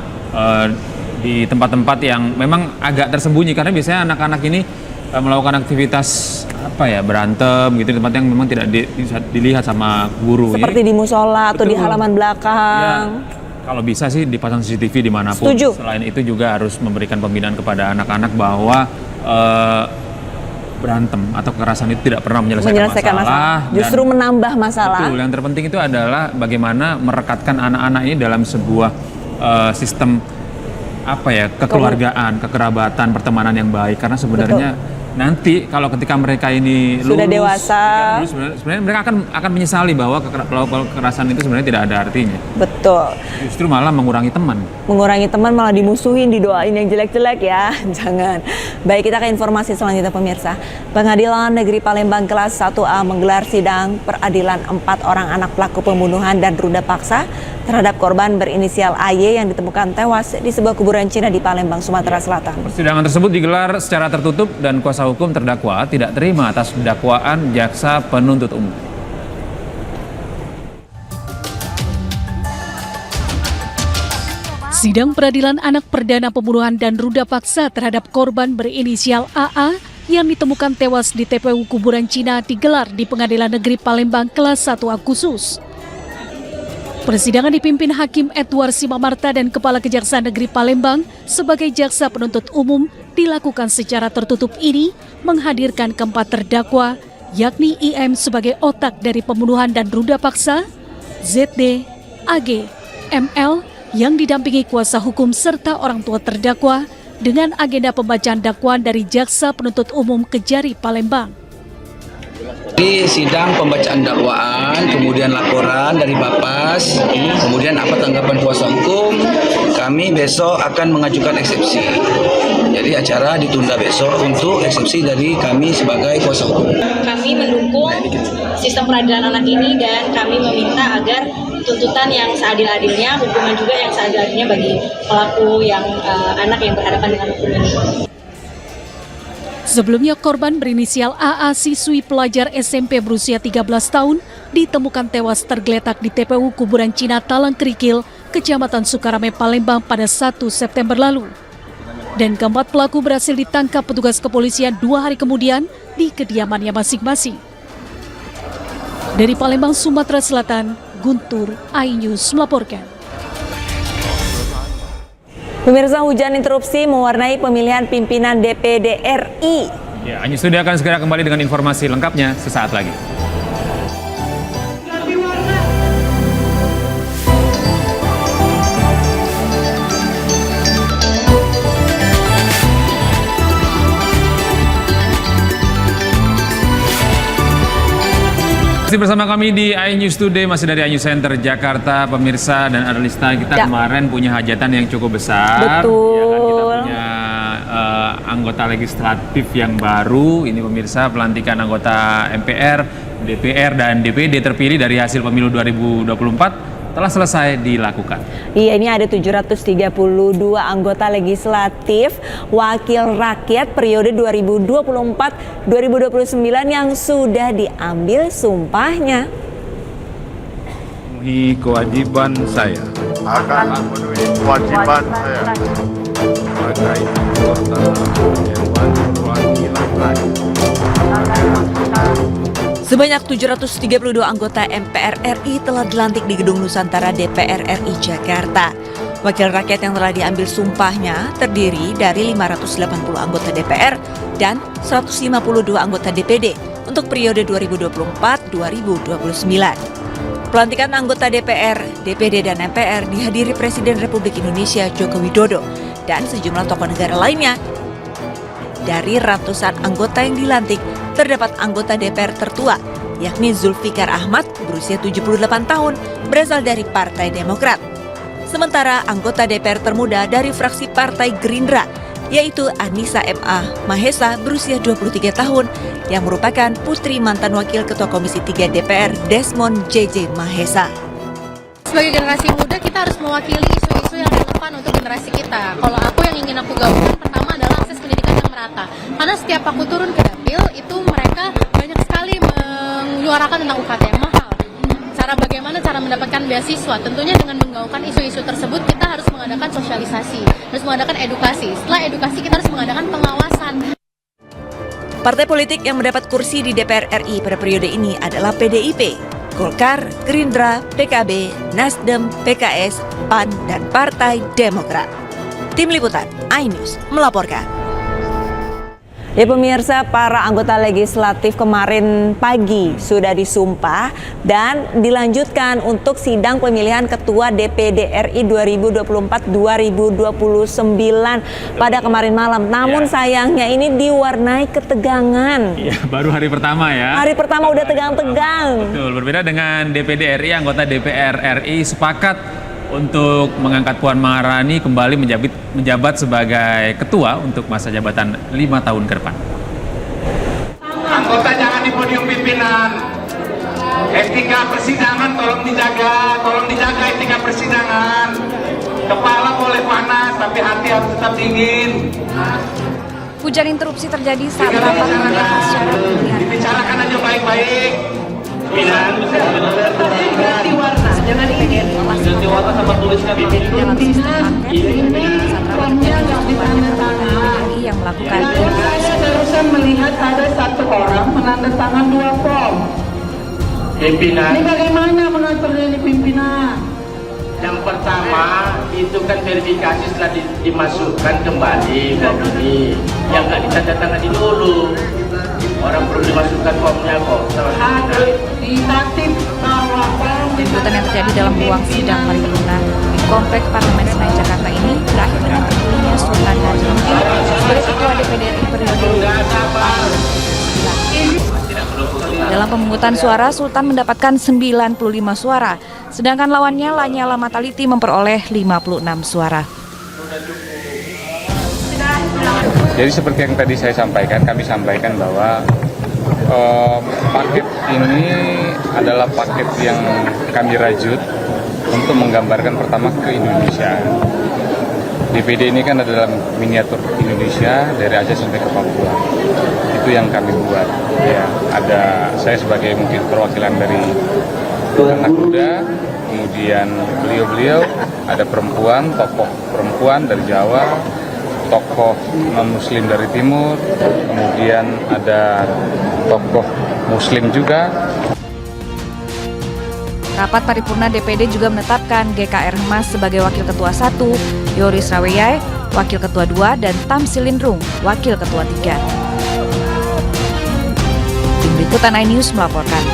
di tempat-tempat yang memang agak tersembunyi, karena biasanya anak-anak ini melakukan aktivitas berantem gitu di tempat yang memang tidak dilihat sama guru. Seperti di musola atau di halaman belakang. Ya, kalau bisa sih dipasang CCTV dimanapun. Setuju. Selain itu juga harus memberikan pembinaan kepada anak-anak bahwa berantem atau kekerasan itu tidak pernah menyelesaikan masalah. Justru menambah masalah. Betul, yang terpenting itu adalah bagaimana merekatkan anak-anak ini dalam sebuah sistem kekeluargaan, kekerabatan, pertemanan yang baik, karena sebenarnya nanti kalau ketika mereka ini sudah dewasa, sebenarnya mereka akan menyesali bahwa kekerasan itu sebenarnya tidak ada artinya. Betul. Justru malah mengurangi teman. Mengurangi teman, malah dimusuhin, didoain yang jelek-jelek ya. Jangan. Baik, kita ke informasi selanjutnya pemirsa. Pengadilan Negeri Palembang kelas 1A menggelar sidang peradilan 4 orang anak pelaku pembunuhan dan ruda paksa terhadap korban berinisial AY yang ditemukan tewas di sebuah kuburan Cina di Palembang, Sumatera Selatan. Persidangan tersebut digelar secara tertutup dan kuasa hukum terdakwa tidak terima atas dakwaan jaksa penuntut umum. Sidang peradilan anak perdana pembunuhan dan ruda paksa terhadap korban berinisial AA yang ditemukan tewas di TPU kuburan Cina digelar di Pengadilan Negeri Palembang kelas 1A khusus. Persidangan dipimpin Hakim Edward Simamarta dan Kepala Kejaksaan Negeri Palembang sebagai jaksa penuntut umum dilakukan secara tertutup ini menghadirkan keempat terdakwa, yakni IM sebagai otak dari pembunuhan dan ruda paksa, ZD, AG, ML yang didampingi kuasa hukum serta orang tua terdakwa dengan agenda pembacaan dakwaan dari jaksa penuntut umum Kejari Palembang. Di sidang pembacaan dakwaan, kemudian laporan dari Bapas, kemudian apa tanggapan kuasa hukum, kami besok akan mengajukan eksepsi. Jadi acara ditunda besok untuk eksepsi dari kami sebagai kuasa hukum. Kami mendukung sistem peradilan anak ini dan kami meminta agar tuntutan yang seadil-adilnya, hukuman juga yang seadil-adilnya bagi pelaku yang anak yang berhadapan dengan hukum ini. Sebelumnya korban berinisial AA siswi pelajar SMP berusia 13 tahun ditemukan tewas tergeletak di TPU kuburan Cina Talang Kerikil, Kecamatan Sukarame, Palembang pada 1 September lalu. Dan keempat pelaku berhasil ditangkap petugas kepolisian 2 hari kemudian di kediamannya masing-masing. Dari Palembang, Sumatera Selatan, Guntur, iNews melaporkan. Pemirsa, hujan interupsi mewarnai pemilihan pimpinan DPD RI. Ya, iNews Studio akan segera kembali dengan informasi lengkapnya sesaat lagi. Masih bersama kami di iNews Today, masih dari iNews Center Jakarta, pemirsa dan analista kita kemarin punya hajatan yang cukup besar. Betul. Ya kan, kita punya anggota legislatif yang baru. Ini pemirsa, pelantikan anggota MPR, DPR dan DPD terpilih dari hasil pemilu 2024 telah selesai dilakukan. Iya, ini ada 732 anggota legislatif wakil rakyat periode 2024-2029 yang sudah diambil sumpahnya. Memenuhi kewajiban saya. Akan memenuhi kewajiban saya. Sebagai anggota Dewan Perwakilan Rakyat. Sebanyak 732 anggota MPR RI telah dilantik di Gedung Nusantara DPR RI Jakarta. Wakil rakyat yang telah diambil sumpahnya terdiri dari 580 anggota DPR dan 152 anggota DPD untuk periode 2024-2029. Pelantikan anggota DPR, DPD, dan MPR dihadiri Presiden Republik Indonesia Joko Widodo dan sejumlah tokoh negara lainnya. Dari ratusan anggota yang dilantik, terdapat anggota DPR tertua, yakni Zulfikar Ahmad berusia 78 tahun, berasal dari Partai Demokrat. Sementara anggota DPR termuda dari fraksi Partai Gerindra, yaitu Anissa M.A. Mahesa berusia 23 tahun, yang merupakan putri mantan Wakil Ketua Komisi 3 DPR Desmond J.J. Mahesa. Sebagai generasi muda, kita harus mewakili isu-isu yang relevan untuk generasi kita. Kalau aku yang ingin aku gaungkan, pertama adalah akses pendidikan yang merata. Karena setiap aku turun ke dapil, itu mereka banyak sekali menyuarakan tentang UKT yang mahal. Bagaimana cara mendapatkan beasiswa? Tentunya dengan menggaungkan isu-isu tersebut, kita harus mengadakan sosialisasi, harus mengadakan edukasi. Setelah edukasi, kita harus mengadakan pengawasan. Partai politik yang mendapat kursi di DPR RI pada periode ini adalah PDIP, Golkar, Gerindra, PKB, Nasdem, PKS, PAN, dan Partai Demokrat. Tim Liputan, iNews melaporkan. Ya pemirsa, para anggota legislatif kemarin pagi sudah disumpah dan dilanjutkan untuk sidang pemilihan Ketua DPD RI 2024-2029 pada kemarin malam. Namun sayangnya ini diwarnai ketegangan. Ya, baru hari pertama ya. Hari pertama udah tegang-tegang. Betul, berbeda dengan DPD RI, anggota DPR RI sepakat untuk mengangkat Puan Maharani kembali menjabat sebagai ketua untuk masa jabatan 5 tahun ke depan. Anggota jangan di podium pimpinan. Etika persidangan tolong dijaga etika persidangan. Kepala boleh panas tapi hati harus tetap dingin. Hujan interupsi terjadi saat rapat membahas secara pemilihan. Dibicarakan aja baik-baik. Jangan ini warna sama tuliskan yang melakukan. Saya barusan melihat ada satu orang menandatangan 2 form. Pimpinan. Ini bagaimana mengaturnya ini pimpinan? Yang pertama itu kan verifikasi setelah dimasukkan kembali form ini. Yang nggak ditandatangani dulu. Orang perlu dimasukkan formnya kok. Keributan yang terjadi dalam ruang sidang paripurna di Kompleks Parlemen Senayan Jakarta ini berakhir dengan terpilihnya Sultan Najmuddin sebagai Ketua DPD RI periode 2009. Dalam pemungutan suara, Sultan mendapatkan 95 suara, sedangkan lawannya Lanyala Mataliti memperoleh 56 suara. Jadi seperti yang tadi kami sampaikan bahwa paket ini adalah paket yang kami rajut untuk menggambarkan pertama ke Indonesia. DPD ini kan adalah miniatur Indonesia dari Aceh sampai ke Papua. Itu yang kami buat. Ya, ada saya sebagai mungkin perwakilan dari anak muda, kemudian beliau ada perempuan, tokoh perempuan dari Jawa, tokoh non-muslim dari timur, kemudian ada tokoh muslim juga. Rapat paripurna DPD juga menetapkan GKR Hemas sebagai Wakil Ketua 1, Yoris Raweyai, Wakil Ketua 2, dan Tamsil Lindrung, Wakil Ketua 3. Tim Liputan iNews melaporkan.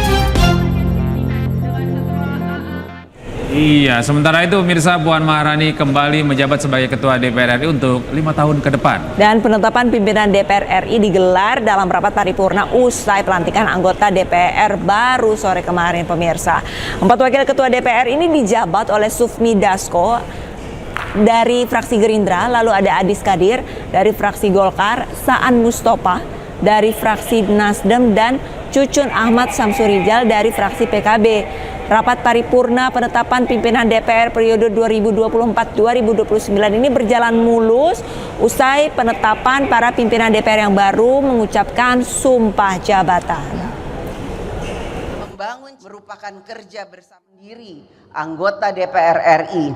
Iya, sementara itu pemirsa, Puan Maharani kembali menjabat sebagai Ketua DPR RI untuk 5 tahun ke depan. Dan penetapan pimpinan DPR RI digelar dalam rapat paripurna usai pelantikan anggota DPR baru sore kemarin pemirsa. 4 wakil ketua DPR ini dijabat oleh Sufmi Dasko dari fraksi Gerindra, lalu ada Adis Kadir dari fraksi Golkar, Saan Mustafa dari fraksi Nasdem, dan Cucun Ahmad Samsurijal dari fraksi PKB. Rapat paripurna penetapan pimpinan DPR periode 2024-2029 ini berjalan mulus usai penetapan para pimpinan DPR yang baru mengucapkan sumpah jabatan. Membangun merupakan kerja bersama diri anggota DPR RI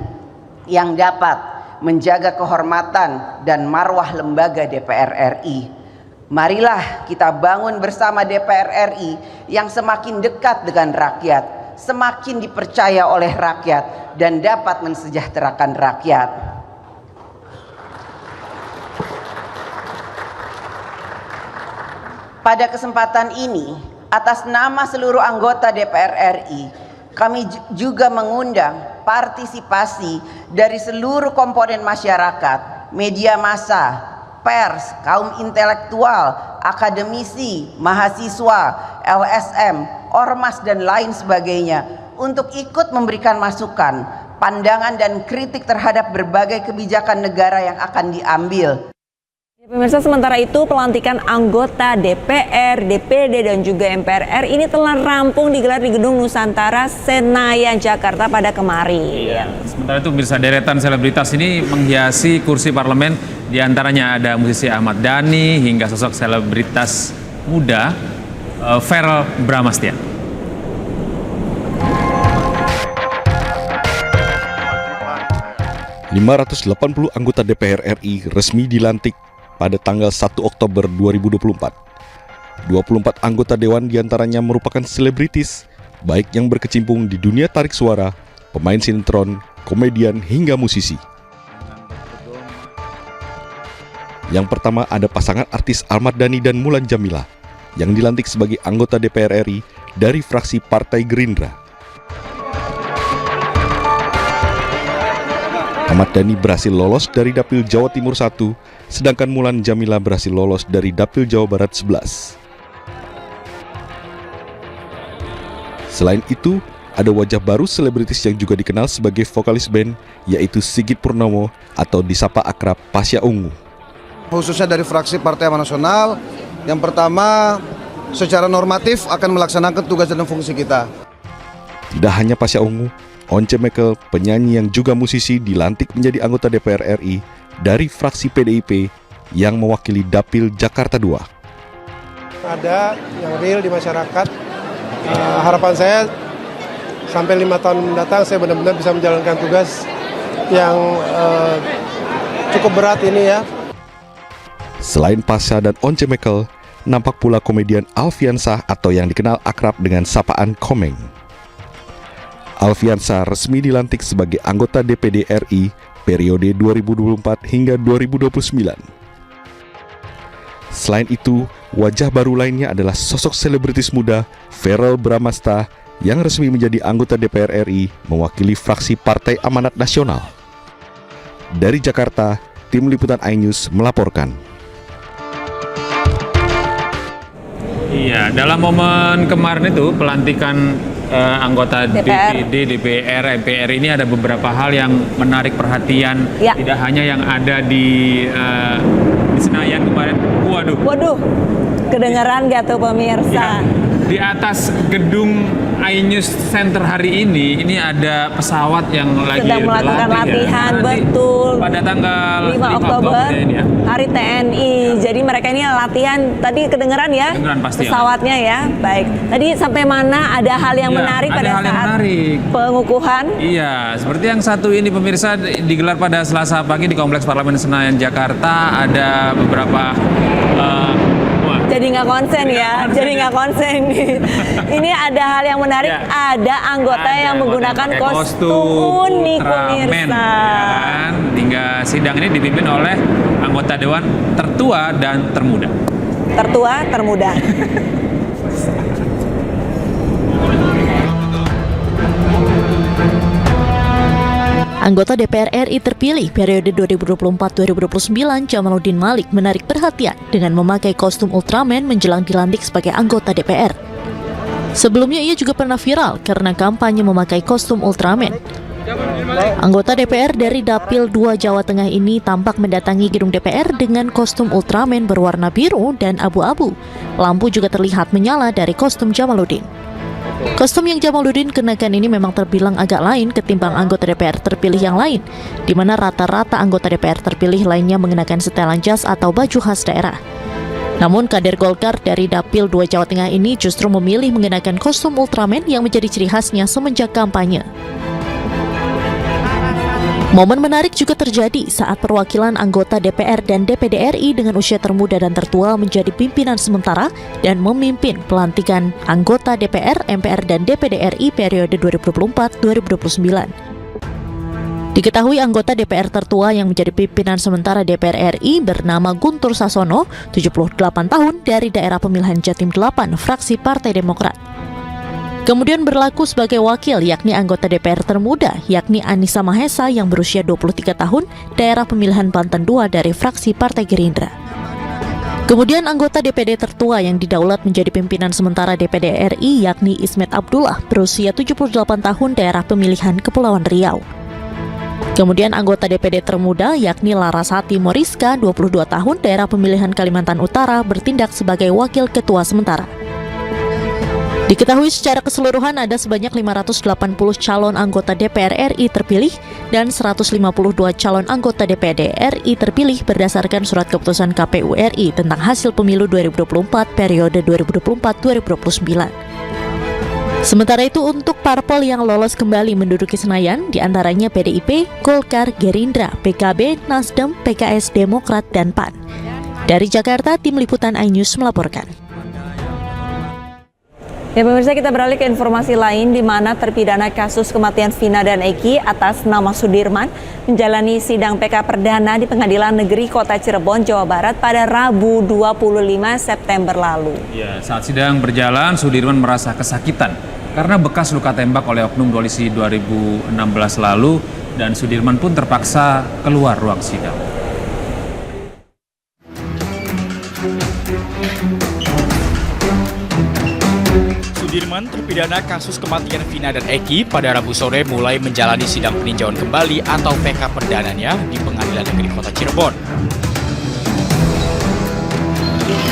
yang dapat menjaga kehormatan dan marwah lembaga DPR RI. Marilah kita bangun bersama DPR RI yang semakin dekat dengan rakyat, semakin dipercaya oleh rakyat, dan dapat mensejahterakan rakyat. Pada kesempatan ini, atas nama seluruh anggota DPR RI, kami juga mengundang partisipasi dari seluruh komponen masyarakat, media massa, pers, kaum intelektual, akademisi, mahasiswa, LSM, ormas, dan lain sebagainya untuk ikut memberikan masukan pandangan dan kritik terhadap berbagai kebijakan negara yang akan diambil. Pemirsa, sementara itu pelantikan anggota DPR, DPD dan juga MPR ini telah rampung digelar di Gedung Nusantara Senayan, Jakarta pada kemarin. Iya. Sementara itu pemirsa, deretan selebritas ini menghiasi kursi parlemen. Di antaranya ada musisi Ahmad Dhani hingga sosok selebritas muda Verrell Bramastya. ...580 anggota DPR RI resmi dilantik pada tanggal 1 Oktober 2024. 24 anggota dewan diantaranya merupakan selebritis, baik yang berkecimpung di dunia tarik suara, pemain sinetron, komedian, hingga musisi. Yang pertama ada pasangan artis Ahmad Dhani dan Mulan Jameela, yang dilantik sebagai anggota DPR RI dari fraksi Partai Gerindra. Ahmad Dhani berhasil lolos dari Dapil Jawa Timur 1, sedangkan Mulan Jameela berhasil lolos dari Dapil Jawa Barat 11. Selain itu, ada wajah baru selebritis yang juga dikenal sebagai vokalis band, yaitu Sigit Purnomo atau disapa akrab Pasha Ungu. Khususnya dari fraksi Partai Amanat Nasional, yang pertama secara normatif akan melaksanakan tugas dan fungsi kita. Tidak hanya Pasha Ungu, Once Mekel, penyanyi yang juga musisi, dilantik menjadi anggota DPR RI dari fraksi PDIP yang mewakili Dapil Jakarta II. Ada yang real di masyarakat. Harapan saya sampai 5 tahun mendatang saya benar-benar bisa menjalankan tugas yang cukup berat ini ya. Selain Pasha dan Once Mekel, nampak pula komedian Alfian Syah atau yang dikenal akrab dengan sapaan Komeng. Alfian Syah resmi dilantik sebagai anggota DPD RI periode 2024 hingga 2029. Selain itu, wajah baru lainnya adalah sosok selebritis muda Verrell Bramastya yang resmi menjadi anggota DPR RI mewakili fraksi Partai Amanat Nasional. Dari Jakarta, tim liputan iNews melaporkan. Iya, dalam momen kemarin itu pelantikan anggota DPD, DPR, MPR ini ada beberapa hal yang menarik perhatian. Ya. Tidak hanya yang ada di Senayan kemarin. Waduh, kedengeran gak tuh pemirsa? Ya, di atas gedung iNews Center hari ini ada pesawat yang lagi sedang melakukan latihan, betul. Pada tanggal 5 Oktober, ini ya. Hari TNI. Jadi mereka ini latihan, tadi kedengeran ya? Kedengeran pasti, pesawatnya ya. Baik. Tadi sampai mana ada hal yang menarik pada saat pengukuhan? Iya, seperti yang satu ini pemirsa digelar pada Selasa pagi di Kompleks Parlemen Senayan, Jakarta. Ada beberapa jadi nggak konsen ya, jadi nggak konsen. Ini ada hal yang menarik, ada anggota yang menggunakan kostum unik pemirsa. Ya, hingga sidang ini dipimpin oleh anggota dewan tertua dan termuda. Tertua, termuda. Anggota DPR RI terpilih periode 2024-2029 Jamaluddin Malik menarik perhatian dengan memakai kostum Ultraman menjelang dilantik sebagai anggota DPR. Sebelumnya ia juga pernah viral karena kampanye memakai kostum Ultraman. Anggota DPR dari Dapil 2 Jawa Tengah ini tampak mendatangi gedung DPR dengan kostum Ultraman berwarna biru dan abu-abu. Lampu juga terlihat menyala dari kostum Jamaluddin. Kostum yang Jamaluddin kenakan ini memang terbilang agak lain ketimbang anggota DPR terpilih yang lain, di mana rata-rata anggota DPR terpilih lainnya mengenakan setelan jas atau baju khas daerah. Namun kader Golkar dari Dapil 2 Jawa Tengah ini justru memilih mengenakan kostum Ultraman yang menjadi ciri khasnya semenjak kampanye. Momen menarik juga terjadi saat perwakilan anggota DPR dan DPD RI dengan usia termuda dan tertua menjadi pimpinan sementara dan memimpin pelantikan anggota DPR, MPR, dan DPD RI periode 2024-2029. Diketahui anggota DPR tertua yang menjadi pimpinan sementara DPR RI bernama Guntur Sasono, 78 tahun, dari daerah pemilihan Jatim 8, fraksi Partai Demokrat. Kemudian berlaku sebagai wakil yakni anggota DPR termuda yakni Anissa Mahesa yang berusia 23 tahun, daerah pemilihan Banten 2 dari fraksi Partai Gerindra. Kemudian anggota DPD tertua yang didaulat menjadi pimpinan sementara DPD RI yakni Ismet Abdullah berusia 78 tahun, daerah pemilihan Kepulauan Riau. Kemudian anggota DPD termuda yakni Larasati Moriska, 22 tahun, daerah pemilihan Kalimantan Utara, bertindak sebagai wakil ketua sementara. Diketahui secara keseluruhan ada sebanyak 580 calon anggota DPR RI terpilih dan 152 calon anggota DPD RI terpilih berdasarkan surat keputusan KPU RI tentang hasil pemilu 2024 periode 2024-2029. Sementara itu untuk parpol yang lolos kembali menduduki Senayan, diantaranya PDIP, Golkar, Gerindra, PKB, Nasdem, PKS, Demokrat, dan PAN. Dari Jakarta, Tim Liputan iNews melaporkan. Ya pemirsa, kita beralih ke informasi lain di mana terpidana kasus kematian Vina dan Eki atas nama Sudirman menjalani sidang PK perdana di Pengadilan Negeri Kota Cirebon, Jawa Barat pada Rabu 25 September lalu. Ya, saat sidang berjalan, Sudirman merasa kesakitan karena bekas luka tembak oleh oknum polisi 2016 lalu dan Sudirman pun terpaksa keluar ruang sidang. Sudirman terpidana kasus kematian Vina dan Eki pada Rabu sore mulai menjalani sidang peninjauan kembali atau PK perdananya di Pengadilan Negeri Kota Cirebon.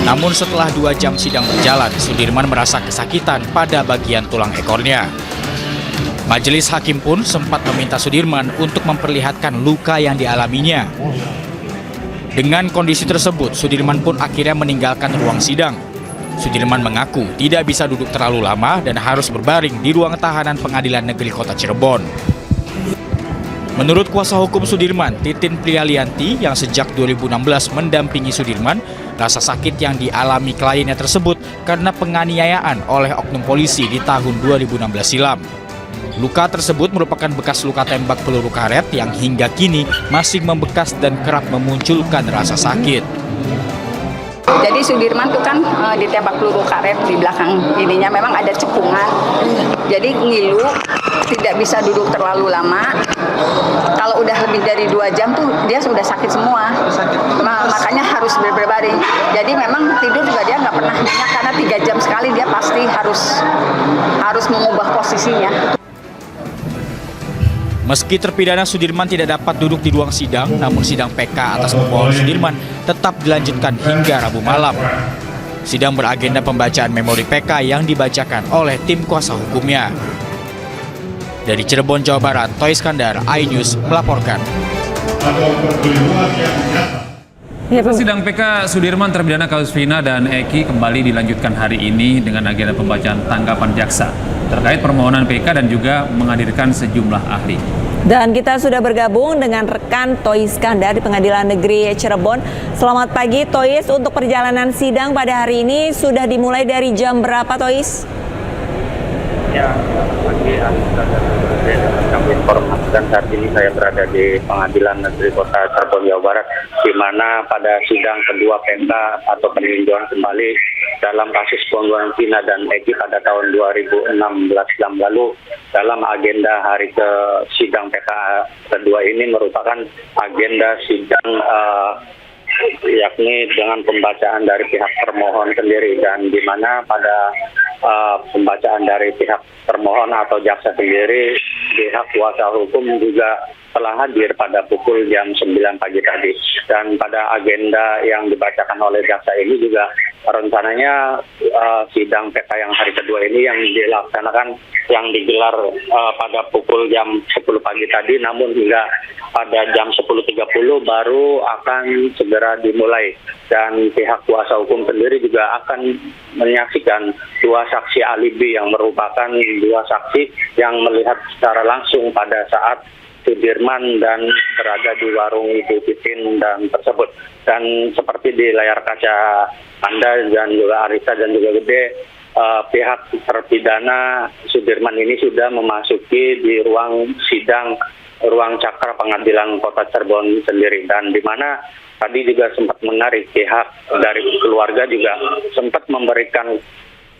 Namun setelah 2 jam sidang berjalan, Sudirman merasa kesakitan pada bagian tulang ekornya. Majelis hakim pun sempat meminta Sudirman untuk memperlihatkan luka yang dialaminya. Dengan kondisi tersebut, Sudirman pun akhirnya meninggalkan ruang sidang. Sudirman mengaku tidak bisa duduk terlalu lama dan harus berbaring di ruang tahanan Pengadilan Negeri Kota Cirebon. Menurut kuasa hukum Sudirman, Titin Priyalianti, yang sejak 2016 mendampingi Sudirman, rasa sakit yang dialami kliennya tersebut karena penganiayaan oleh oknum polisi di tahun 2016 silam. Luka tersebut merupakan bekas luka tembak peluru karet yang hingga kini masih membekas dan kerap memunculkan rasa sakit. Jadi Sudirman tuh kan ditembak peluru karet di belakang ininya, memang ada cekungan. Jadi ngilu, tidak bisa duduk terlalu lama. Kalau udah lebih dari 2 jam tuh dia sudah sakit semua. Makanya harus berbaring. Jadi memang tidur juga dia nggak pernah nyenyak karena 3 jam sekali dia pasti harus mengubah posisinya. Meski terpidana Sudirman tidak dapat duduk di ruang sidang, namun sidang PK atas pemohon Sudirman tetap dilanjutkan hingga Rabu malam. Sidang beragenda pembacaan memori PK yang dibacakan oleh tim kuasa hukumnya. Dari Cirebon, Jawa Barat, Toy Iskandar, iNews melaporkan. Sidang PK Sudirman terpidana kasus Vina dan Eki kembali dilanjutkan hari ini dengan agenda pembacaan tanggapan jaksa terkait permohonan PK dan juga menghadirkan sejumlah ahli. Dan kita sudah bergabung dengan rekan Toy Iskandar di Pengadilan Negeri Cirebon. Selamat pagi Tois, untuk perjalanan sidang pada hari ini sudah dimulai dari jam berapa Tois? Ya, pagi kami informasikan saat ini saya berada di Pengadilan Negeri Kota Cirebon, Jawa Barat, di mana pada sidang kedua PK atau peninjauan kembali dalam kasus pembunuhan Vina dan Eki pada tahun 2016 lalu, dalam agenda hari ke sidang PK kedua ini merupakan agenda sidang yakni dengan pembacaan dari pihak termohon sendiri, dan di mana pada pembacaan dari pihak termohon atau jaksa sendiri, pihak kuasa hukum juga telah hadir pada pukul jam 9 pagi tadi. Dan pada agenda yang dibacakan oleh jaksa ini juga rencananya sidang PK yang hari kedua ini yang dilaksanakan, yang digelar pada pukul jam 10 pagi tadi, namun hingga pada jam 10.30 baru akan segera dimulai. Dan pihak kuasa hukum sendiri juga akan menyaksikan 2 saksi alibi yang merupakan 2 saksi yang melihat secara langsung pada saat Sudirman dan berada di warung Ibu Titin dan tersebut. Dan seperti di layar kaca Anda dan juga Arisa dan juga Gede, pihak terpidana Sudirman ini sudah memasuki di ruang sidang, ruang cakra Pengadilan Kota Cirebon sendiri, dan di mana tadi juga sempat menarik pihak dari keluarga juga sempat memberikan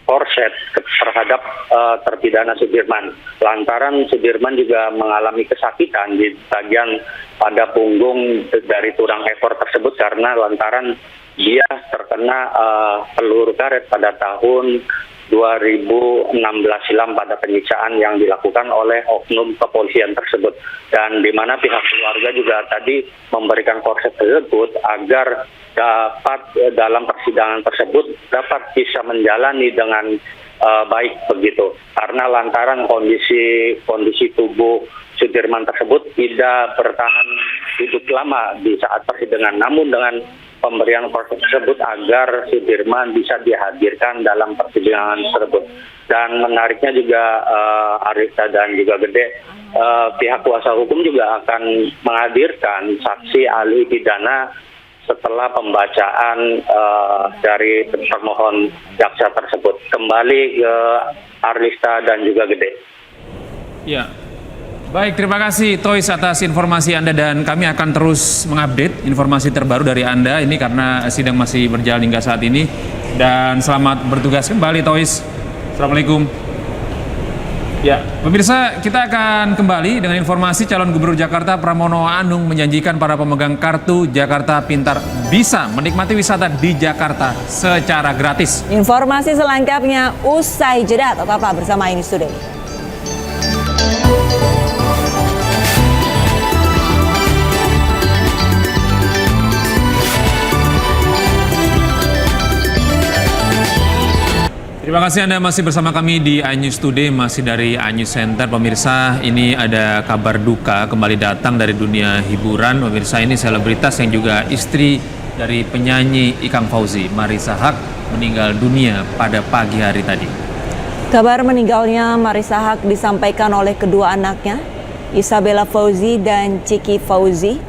korset terhadap terpidana Sudirman. Lantaran Sudirman juga mengalami kesakitan di bagian pada punggung dari tulang ekor tersebut karena lantaran dia terkena peluru karet pada tahun 2016 silam pada penyiksaan yang dilakukan oleh oknum kepolisian tersebut, dan di mana pihak keluarga juga tadi memberikan konsep tersebut agar dapat dalam persidangan tersebut dapat bisa menjalani dengan baik begitu, karena lantaran kondisi tubuh Sudirman tersebut tidak bertahan hidup lama di saat persidangan, namun dengan pemberian konsep tersebut agar Sudirman bisa dihadirkan dalam persidangan tersebut. Dan menariknya juga Arista dan juga Gede, pihak kuasa hukum juga akan menghadirkan saksi ahli pidana setelah pembacaan dari permohon jaksa tersebut. Kembali ke Arista dan juga Gede. Ya. Baik, terima kasih Toys atas informasi Anda, dan kami akan terus mengupdate informasi terbaru dari Anda ini karena sidang masih berjalan hingga saat ini. Dan selamat bertugas kembali Toys. Assalamualaikum. Ya, pemirsa, kita akan kembali dengan informasi calon Gubernur Jakarta Pramono Anung menjanjikan para pemegang kartu Jakarta Pintar bisa menikmati wisata di Jakarta secara gratis. Informasi selengkapnya usai jeda, tetaplah bersama Ini Today. Terima kasih Anda masih bersama kami di iNews Today, masih dari iNews Center. Pemirsa, ini ada kabar duka kembali datang dari dunia hiburan. Pemirsa, ini selebritas yang juga istri dari penyanyi Ikang Fauzi, Marissa Haque, meninggal dunia pada pagi hari tadi. Kabar meninggalnya Marissa Haque disampaikan oleh kedua anaknya, Isabella Fauzi dan Ciki Fauzi,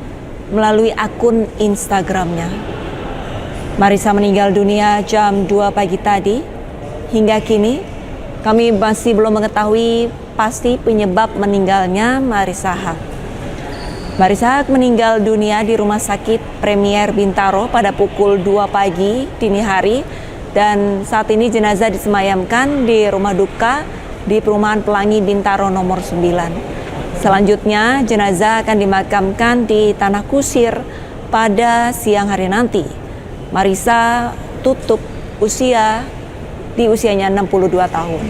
melalui akun Instagramnya. Marissa meninggal dunia jam 2 pagi tadi. Hingga kini, kami masih belum mengetahui pasti penyebab meninggalnya Marissa Haque. Marissa Haque meninggal dunia di Rumah Sakit Premier Bintaro pada pukul 2 pagi dini hari, dan saat ini jenazah disemayamkan di rumah duka di Perumahan Pelangi Bintaro nomor 9. Selanjutnya, jenazah akan dimakamkan di Tanah Kusir pada siang hari nanti. Marissa tutup di usianya 62 tahun.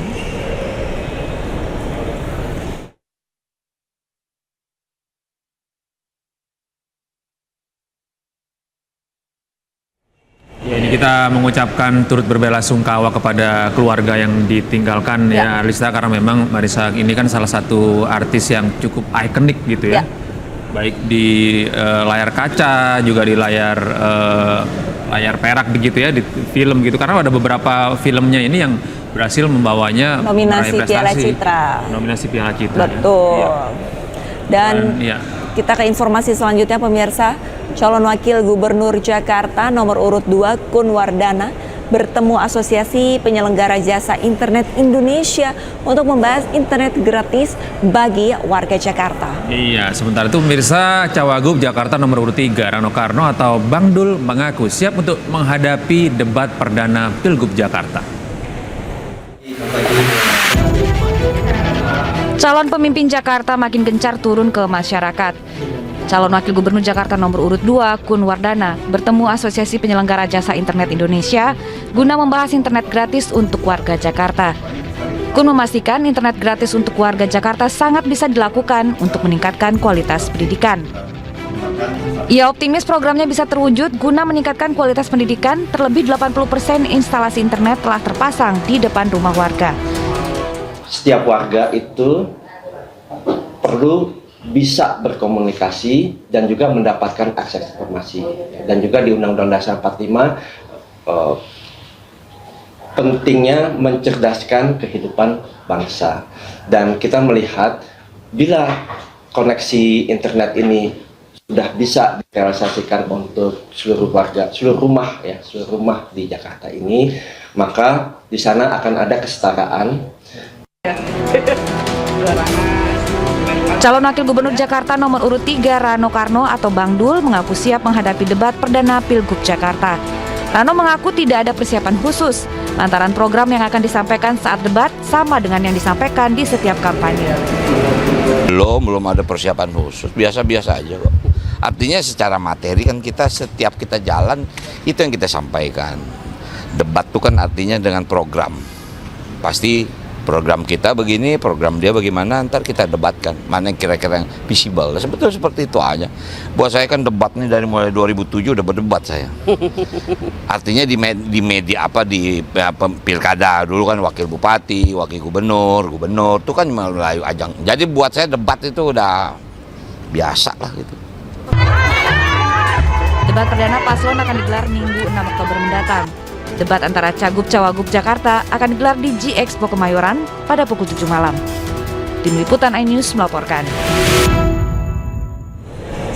Ya, ini kita mengucapkan turut berbelasungkawa kepada keluarga yang ditinggalkan ya Arista, karena memang Marissa ini kan salah satu artis yang cukup ikonik gitu ya. Baik di layar kaca, juga di layar perak begitu ya, di film gitu, karena ada beberapa filmnya ini yang berhasil membawanya nominasi Piala Citra. Nominasi Piala Citra. Betul. Ya. Dan kita ke informasi selanjutnya, pemirsa. Calon Wakil Gubernur Jakarta nomor urut 2 Kun Wardana bertemu Asosiasi Penyelenggara Jasa Internet Indonesia untuk membahas internet gratis bagi warga Jakarta. Iya, sementara itu pemirsa, Cawagup Jakarta nomor urut 3 Rano Karno atau Bang Dul mengaku siap untuk menghadapi debat perdana Pilgub Jakarta. Calon pemimpin Jakarta makin gencar turun ke masyarakat. Calon Wakil Gubernur Jakarta nomor urut 2, Kun Wardana, bertemu Asosiasi Penyelenggara Jasa Internet Indonesia guna membahas internet gratis untuk warga Jakarta. Kun memastikan internet gratis untuk warga Jakarta sangat bisa dilakukan untuk meningkatkan kualitas pendidikan. Ia optimis programnya bisa terwujud guna meningkatkan kualitas pendidikan, terlebih 80% instalasi internet telah terpasang di depan rumah warga. Setiap warga itu perlu bisa berkomunikasi dan juga mendapatkan akses informasi, dan juga di Undang-Undang Dasar 45 pentingnya mencerdaskan kehidupan bangsa. Dan kita melihat bila koneksi internet ini sudah bisa direalisasikan untuk seluruh warga, seluruh rumah di Jakarta ini, maka di sana akan ada kesetaraan. Calon Wakil Gubernur Jakarta nomor urut 3 Rano Karno atau Bang Dul mengaku siap menghadapi debat perdana Pilgub Jakarta. Rano mengaku tidak ada persiapan khusus, lantaran program yang akan disampaikan saat debat sama dengan yang disampaikan di setiap kampanye. Belum ada persiapan khusus, biasa-biasa aja kok. Artinya secara materi kan setiap kita jalan, itu yang kita sampaikan. Debat itu kan artinya dengan program. pasti program kita begini, program dia bagaimana, ntar kita debatkan mana yang kira-kira yang visible. Sebetulnya seperti itu aja. Buat saya kan debat nih dari mulai 2007 udah berdebat saya. Artinya di media di pilkada dulu kan wakil bupati, wakil gubernur itu kan mulai ajang. Jadi buat saya debat itu udah biasa lah gitu. Debat perdana paslon akan digelar Minggu 6 Oktober mendatang. Debat antara Cagup-Cawagup Jakarta akan digelar di G-Expo Kemayoran pada pukul 7 malam. Tim Liputan iNews melaporkan.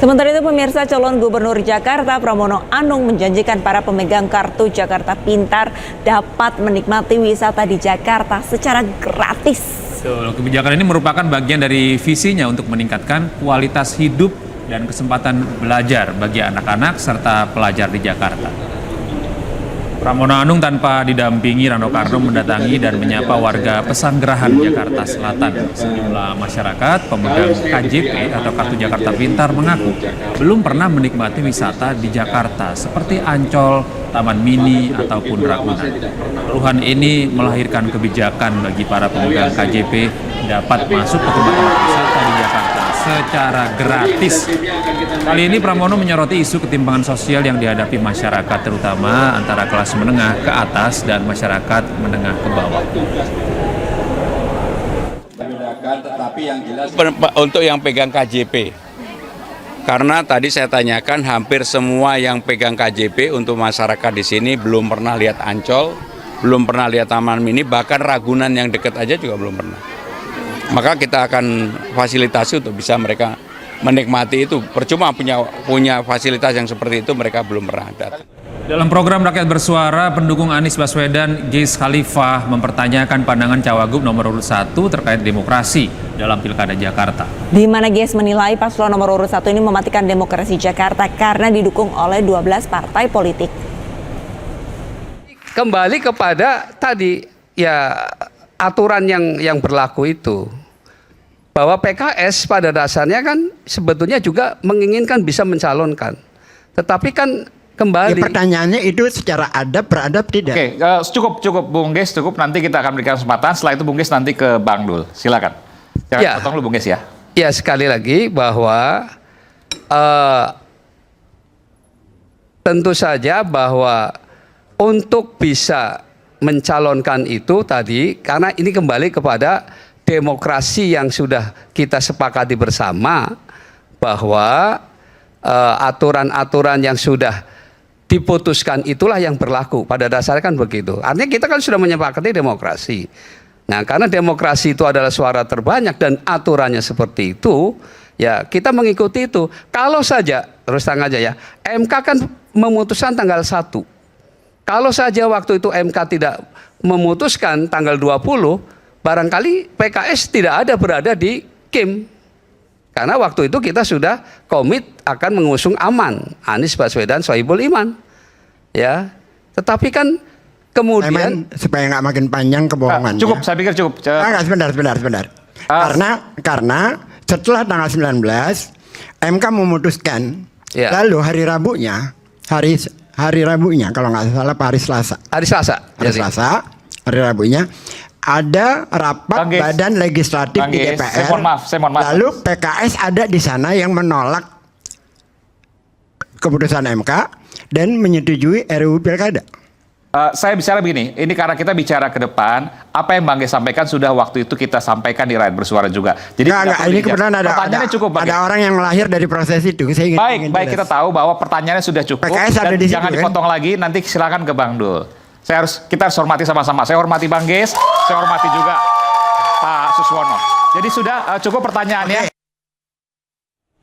Sementara itu pemirsa, calon gubernur Jakarta Pramono Anung menjanjikan para pemegang kartu Jakarta Pintar dapat menikmati wisata di Jakarta secara gratis. Kebijakan ini merupakan bagian dari visinya untuk meningkatkan kualitas hidup dan kesempatan belajar bagi anak-anak serta pelajar di Jakarta. Pramono Anung tanpa didampingi Rano Karno mendatangi dan menyapa warga Pesanggerahan Jakarta Selatan. Sejumlah masyarakat pemegang KJP atau Kartu Jakarta Pintar mengaku belum pernah menikmati wisata di Jakarta seperti Ancol, Taman Mini, ataupun Ragunan. Keluhan ini melahirkan kebijakan bagi para pemegang KJP dapat masuk ke tempat-tempat wisata di Jakarta secara gratis. Kali ini Pramono menyoroti isu ketimpangan sosial yang dihadapi masyarakat, terutama antara kelas menengah ke atas dan masyarakat menengah ke bawah. Tetapi yang jelas untuk yang pegang KJP, karena tadi saya tanyakan hampir semua yang pegang KJP untuk masyarakat di sini belum pernah lihat Ancol, belum pernah lihat Taman Mini, bahkan Ragunan yang dekat aja juga belum pernah. Maka kita akan fasilitasi untuk bisa mereka menikmati itu. Percuma punya fasilitas yang seperti itu, mereka belum pernah datang. Dalam program Rakyat Bersuara, pendukung Anies Baswedan, Geiz Khalifah, mempertanyakan pandangan Cawagup nomor urut 1 terkait demokrasi dalam Pilkada Jakarta. Di mana Geiz menilai paslon nomor urut 1 ini mematikan demokrasi Jakarta karena didukung oleh 12 partai politik. Kembali kepada tadi ya aturan yang berlaku itu, bahwa PKS pada dasarnya kan sebetulnya juga menginginkan bisa mencalonkan, tetapi kan kembali ya, pertanyaannya itu secara beradab tidak. Oke, cukup Bung Geiz, cukup, nanti kita akan berikan kesempatan. Setelah itu Bung Geiz nanti ke Bang Dul, silakan. Jangan potong lu Bung Geiz ya. Ya, sekali lagi bahwa tentu saja bahwa untuk bisa mencalonkan itu tadi, karena ini kembali kepada demokrasi yang sudah kita sepakati bersama, bahwa aturan-aturan yang sudah diputuskan itulah yang berlaku. Pada dasarnya kan begitu. Artinya kita kan sudah menyepakati demokrasi. Nah, karena demokrasi itu adalah suara terbanyak dan aturannya seperti itu, ya kita mengikuti itu. Kalau saja, terus terang aja ya, MK kan memutuskan tanggal 1. Kalau saja waktu itu MK tidak memutuskan tanggal 20, barangkali PKS tidak ada berada di KIM. Karena waktu itu kita sudah komit akan mengusung aman, Anies Baswedan Sohibul Iman. Ya, tetapi kan kemudian supaya nggak makin panjang kebohongannya. Cukup, saya pikir cukup. Sebentar. Karena setelah tanggal 19 MK memutuskan, lalu hari Rabunya, hari Rabunya kalau nggak salah hari Selasa. Hari Rabunya ada rapat Badan Legislatif di DPR. Saya mohon maaf. Lalu PKS ada di sana yang menolak keputusan MK dan menyetujui RUU Pilkada. Saya bicara begini, ini karena kita bicara ke depan, apa yang Bang Geiz sampaikan sudah waktu itu kita sampaikan di Rakyat Bersuara juga. Jadi ini kebetulan ada orang yang lahir dari proses itu. Saya baik, kita tahu bahwa pertanyaannya sudah cukup. PKS ada di situ, jangan dipotong lagi, nanti silakan ke Bang Dul. Kita harus hormati sama-sama. Saya hormati Bang Geiz, saya hormati juga Pak Suswono. Jadi sudah cukup pertanyaannya.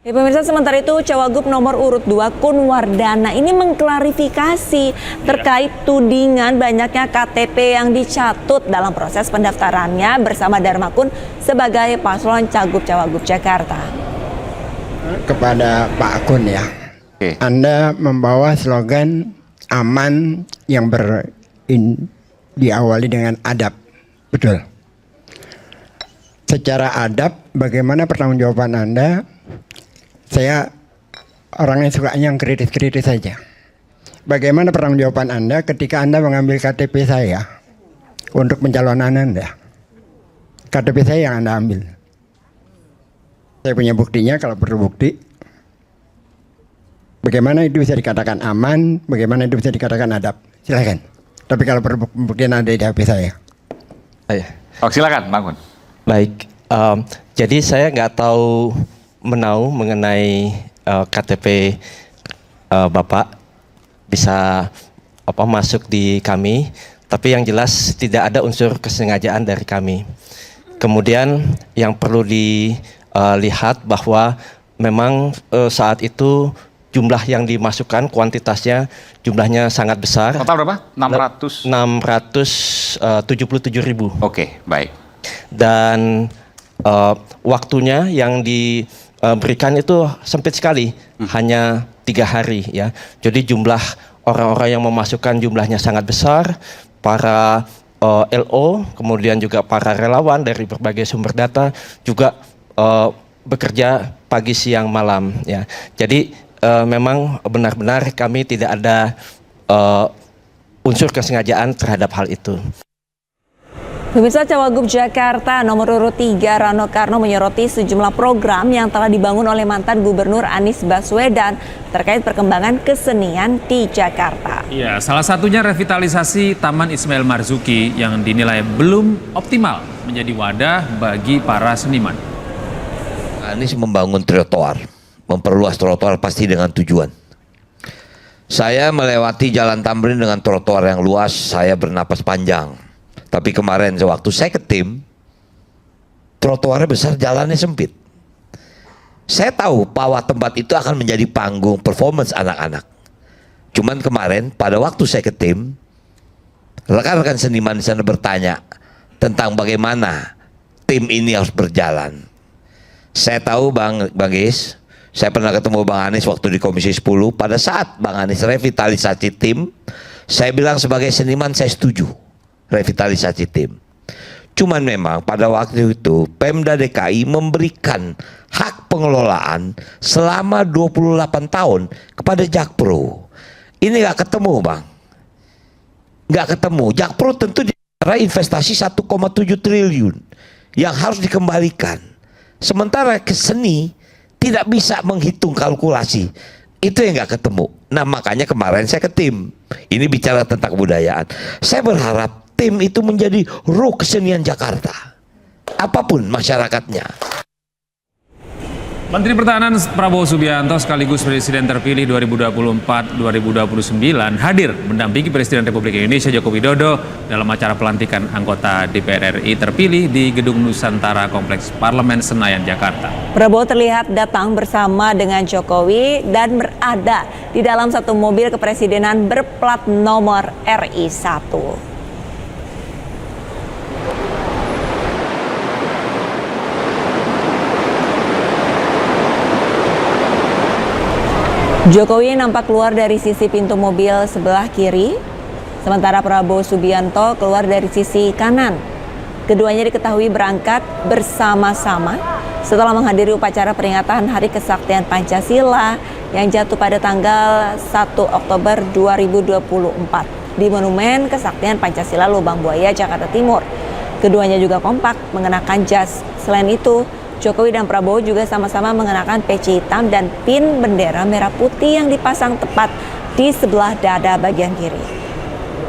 Ya, pemirsa, sementara itu Cawagup nomor urut 2 Kun Wardana ini mengklarifikasi terkait tudingan banyaknya KTP yang dicatut dalam proses pendaftarannya bersama Dharma Kun sebagai paslon Cagup Cawagup Jakarta. Kepada Pak Kun ya, Anda membawa slogan aman yang diawali dengan adab, betul? Secara adab, bagaimana pertanggungjawaban Anda? Saya orangnya sukanya yang kritis-kritis saja. Bagaimana pertanggungjawaban Anda ketika Anda mengambil KTP saya? untuk pencalonan Anda. KTP saya yang Anda ambil. Saya punya buktinya kalau perlu bukti. Bagaimana itu bisa dikatakan aman, bagaimana itu bisa dikatakan adab. Silakan. Tapi kalau perlu bukti ada di HP saya. Silakan, Bangun. Baik, jadi saya nggak tahu mengenai KTP Bapak bisa masuk di kami, tapi yang jelas tidak ada unsur kesengajaan dari kami. Kemudian yang perlu dilihat bahwa memang saat itu jumlah yang dimasukkan kuantitasnya jumlahnya sangat besar. Total berapa? 677.000. Oke, baik. Dan waktunya yang diberikan itu sempit sekali, hanya 3 hari ya. Jadi jumlah orang-orang yang memasukkan jumlahnya sangat besar, para LO, kemudian juga para relawan dari berbagai sumber data juga bekerja pagi, siang, malam ya. Jadi memang benar-benar kami tidak ada unsur kesengajaan terhadap hal itu. Pemirsa, Cawagup Jakarta nomor urut 3 Rano Karno menyoroti sejumlah program yang telah dibangun oleh mantan Gubernur Anies Baswedan terkait perkembangan kesenian di Jakarta. Ya, salah satunya revitalisasi Taman Ismail Marzuki yang dinilai belum optimal menjadi wadah bagi para seniman. Anies membangun trotoar, memperluas trotoar pasti dengan tujuan. Saya melewati Jalan Tamrin dengan trotoar yang luas, saya bernapas panjang. Tapi kemarin sewaktu saya ke tim, trotoarnya besar, jalannya sempit. Saya tahu bahwa tempat itu akan menjadi panggung performance anak-anak. Cuman kemarin pada waktu saya ke tim, rekan-rekan seniman di sana bertanya tentang bagaimana tim ini harus berjalan. Saya tahu Bang Is, saya pernah ketemu Bang Anies waktu di Komisi 10. Pada saat Bang Anies revitalisasi tim, saya bilang sebagai seniman saya setuju revitalisasi tim. Cuman memang pada waktu itu Pemda DKI memberikan hak pengelolaan selama 28 tahun kepada Jakpro. Ini nggak ketemu Bang, nggak ketemu. Jakpro tentu investasi 1,7 triliun yang harus dikembalikan. Sementara ke seni tidak bisa menghitung kalkulasi. Itu yang nggak ketemu. Nah makanya kemarin saya ke tim. Ini bicara tentang kebudayaan. Saya berharap tim itu menjadi ruh kesenian Jakarta. Apapun masyarakatnya. Menteri Pertahanan Prabowo Subianto sekaligus Presiden terpilih 2024-2029 hadir mendampingi Presiden Republik Indonesia Joko Widodo dalam acara pelantikan anggota DPR RI terpilih di Gedung Nusantara Kompleks Parlemen Senayan, Jakarta. Prabowo terlihat datang bersama dengan Jokowi dan berada di dalam satu mobil kepresidenan berplat nomor RI 1. Jokowi nampak keluar dari sisi pintu mobil sebelah kiri, sementara Prabowo Subianto keluar dari sisi kanan. Keduanya diketahui berangkat bersama-sama setelah menghadiri upacara peringatan Hari Kesaktian Pancasila yang jatuh pada tanggal 1 Oktober 2024 di Monumen Kesaktian Pancasila Lubang Buaya, Jakarta Timur. Keduanya juga kompak mengenakan jas. Selain itu, Jokowi dan Prabowo juga sama-sama mengenakan peci hitam dan pin bendera merah putih yang dipasang tepat di sebelah dada bagian kiri.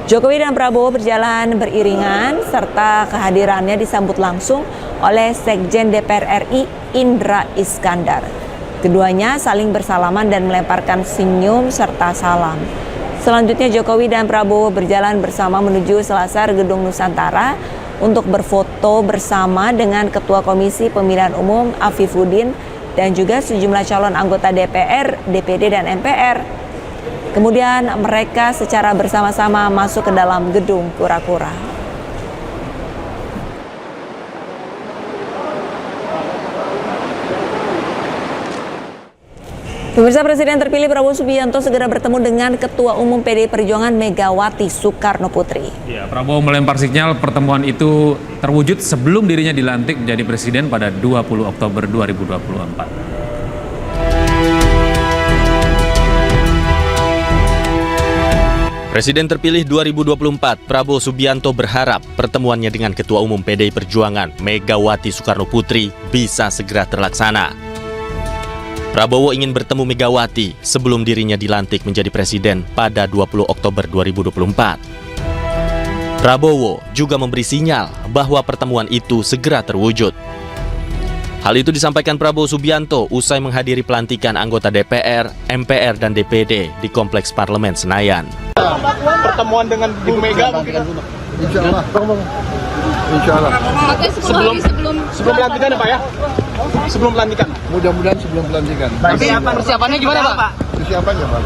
Jokowi dan Prabowo berjalan beriringan serta kehadirannya disambut langsung oleh Sekjen DPR RI Indra Iskandar. Keduanya saling bersalaman dan melemparkan senyum serta salam. Selanjutnya Jokowi dan Prabowo berjalan bersama menuju selasar Gedung Nusantara untuk berfoto bersama dengan Ketua Komisi Pemilihan Umum Afifuddin dan juga sejumlah calon anggota DPR, DPD, dan MPR. Kemudian mereka secara bersama-sama masuk ke dalam gedung kura-kura. Pemirsa, Presiden terpilih Prabowo Subianto segera bertemu dengan Ketua Umum PDI Perjuangan Megawati Soekarno Putri. Ya, Prabowo melempar sinyal pertemuan itu terwujud sebelum dirinya dilantik menjadi presiden pada 20 Oktober 2024. Presiden terpilih 2024, Prabowo Subianto berharap pertemuannya dengan Ketua Umum PDI Perjuangan, Megawati Soekarno Putri, bisa segera terlaksana. Prabowo ingin bertemu Megawati sebelum dirinya dilantik menjadi presiden pada 20 Oktober 2024. Prabowo juga memberi sinyal bahwa pertemuan itu segera terwujud. Hal itu disampaikan Prabowo Subianto usai menghadiri pelantikan anggota DPR, MPR, dan DPD di Kompleks Parlemen Senayan. Pertemuan dengan Bu Mega mungkin. Insya Allah. Insya Allah. Sebelum pelantikan ya Pak ya? Sebelum pelantikan. Mudah-mudahan sebelum pelantikan. Persiapannya gimana Pak? Persiapannya Pak.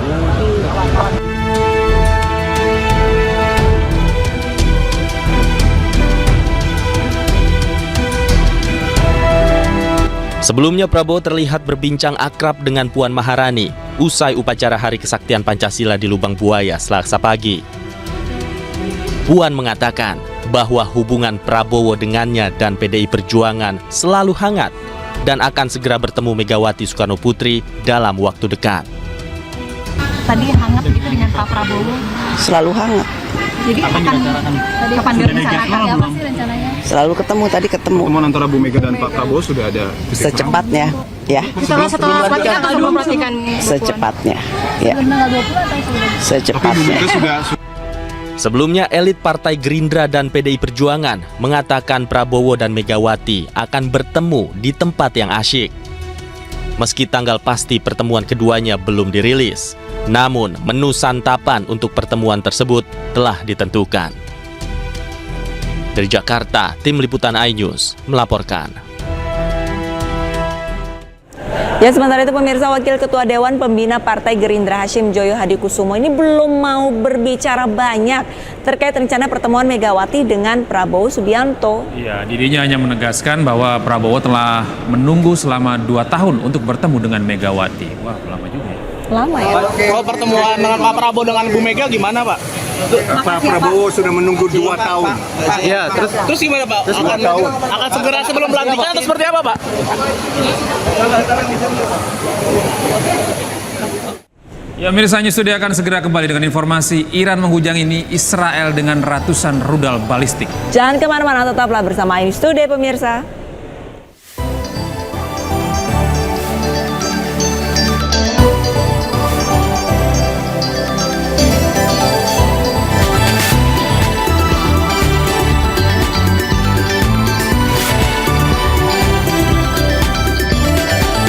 Sebelumnya Prabowo terlihat berbincang akrab dengan Puan Maharani usai upacara Hari Kesaktian Pancasila di Lubang Buaya Selasa pagi. Puan mengatakan bahwa hubungan Prabowo dengannya dan PDI Perjuangan selalu hangat dan akan segera bertemu Megawati Soekarno Putri dalam waktu dekat. Tadi hangat begitu dengan Pak Prabowo? Selalu hangat. Jadi kapan direncanakan ya, apa sih rencananya? Selalu ketemu, tadi ketemu. Pertemuan antara Bu Mega dan Pak Prabowo sudah ada Secepatnya, ya. Setelah pelantikan atau sebelum pelantikan? Secepatnya, ya. Secepatnya. Sebelumnya, elit Partai Gerindra dan PDI Perjuangan mengatakan Prabowo dan Megawati akan bertemu di tempat yang asyik. Meski tanggal pasti pertemuan keduanya belum dirilis, namun menu santapan untuk pertemuan tersebut telah ditentukan. Dari Jakarta, Tim Liputan iNews melaporkan. Ya, sementara itu pemirsa, Wakil Ketua Dewan Pembina Partai Gerindra Hashim Joyo Hadikusumo ini belum mau berbicara banyak terkait rencana pertemuan Megawati dengan Prabowo Subianto. Ya, dirinya hanya menegaskan bahwa Prabowo telah menunggu selama 2 tahun untuk bertemu dengan Megawati. Wah, lama juga ya. Lama ya. Kalau pertemuan dengan Pak Prabowo dengan Bu Mega gimana Pak? Pak Prabowo sudah menunggu 2 tahun. Ya, terus gimana Pak? Akan segera sebelum pelantikan atau seperti apa Pak? Ya, mirsa News Today akan segera kembali dengan informasi Iran menghujani Israel dengan ratusan rudal balistik. Jangan kemana-mana, tetaplah bersama iNews Today pemirsa.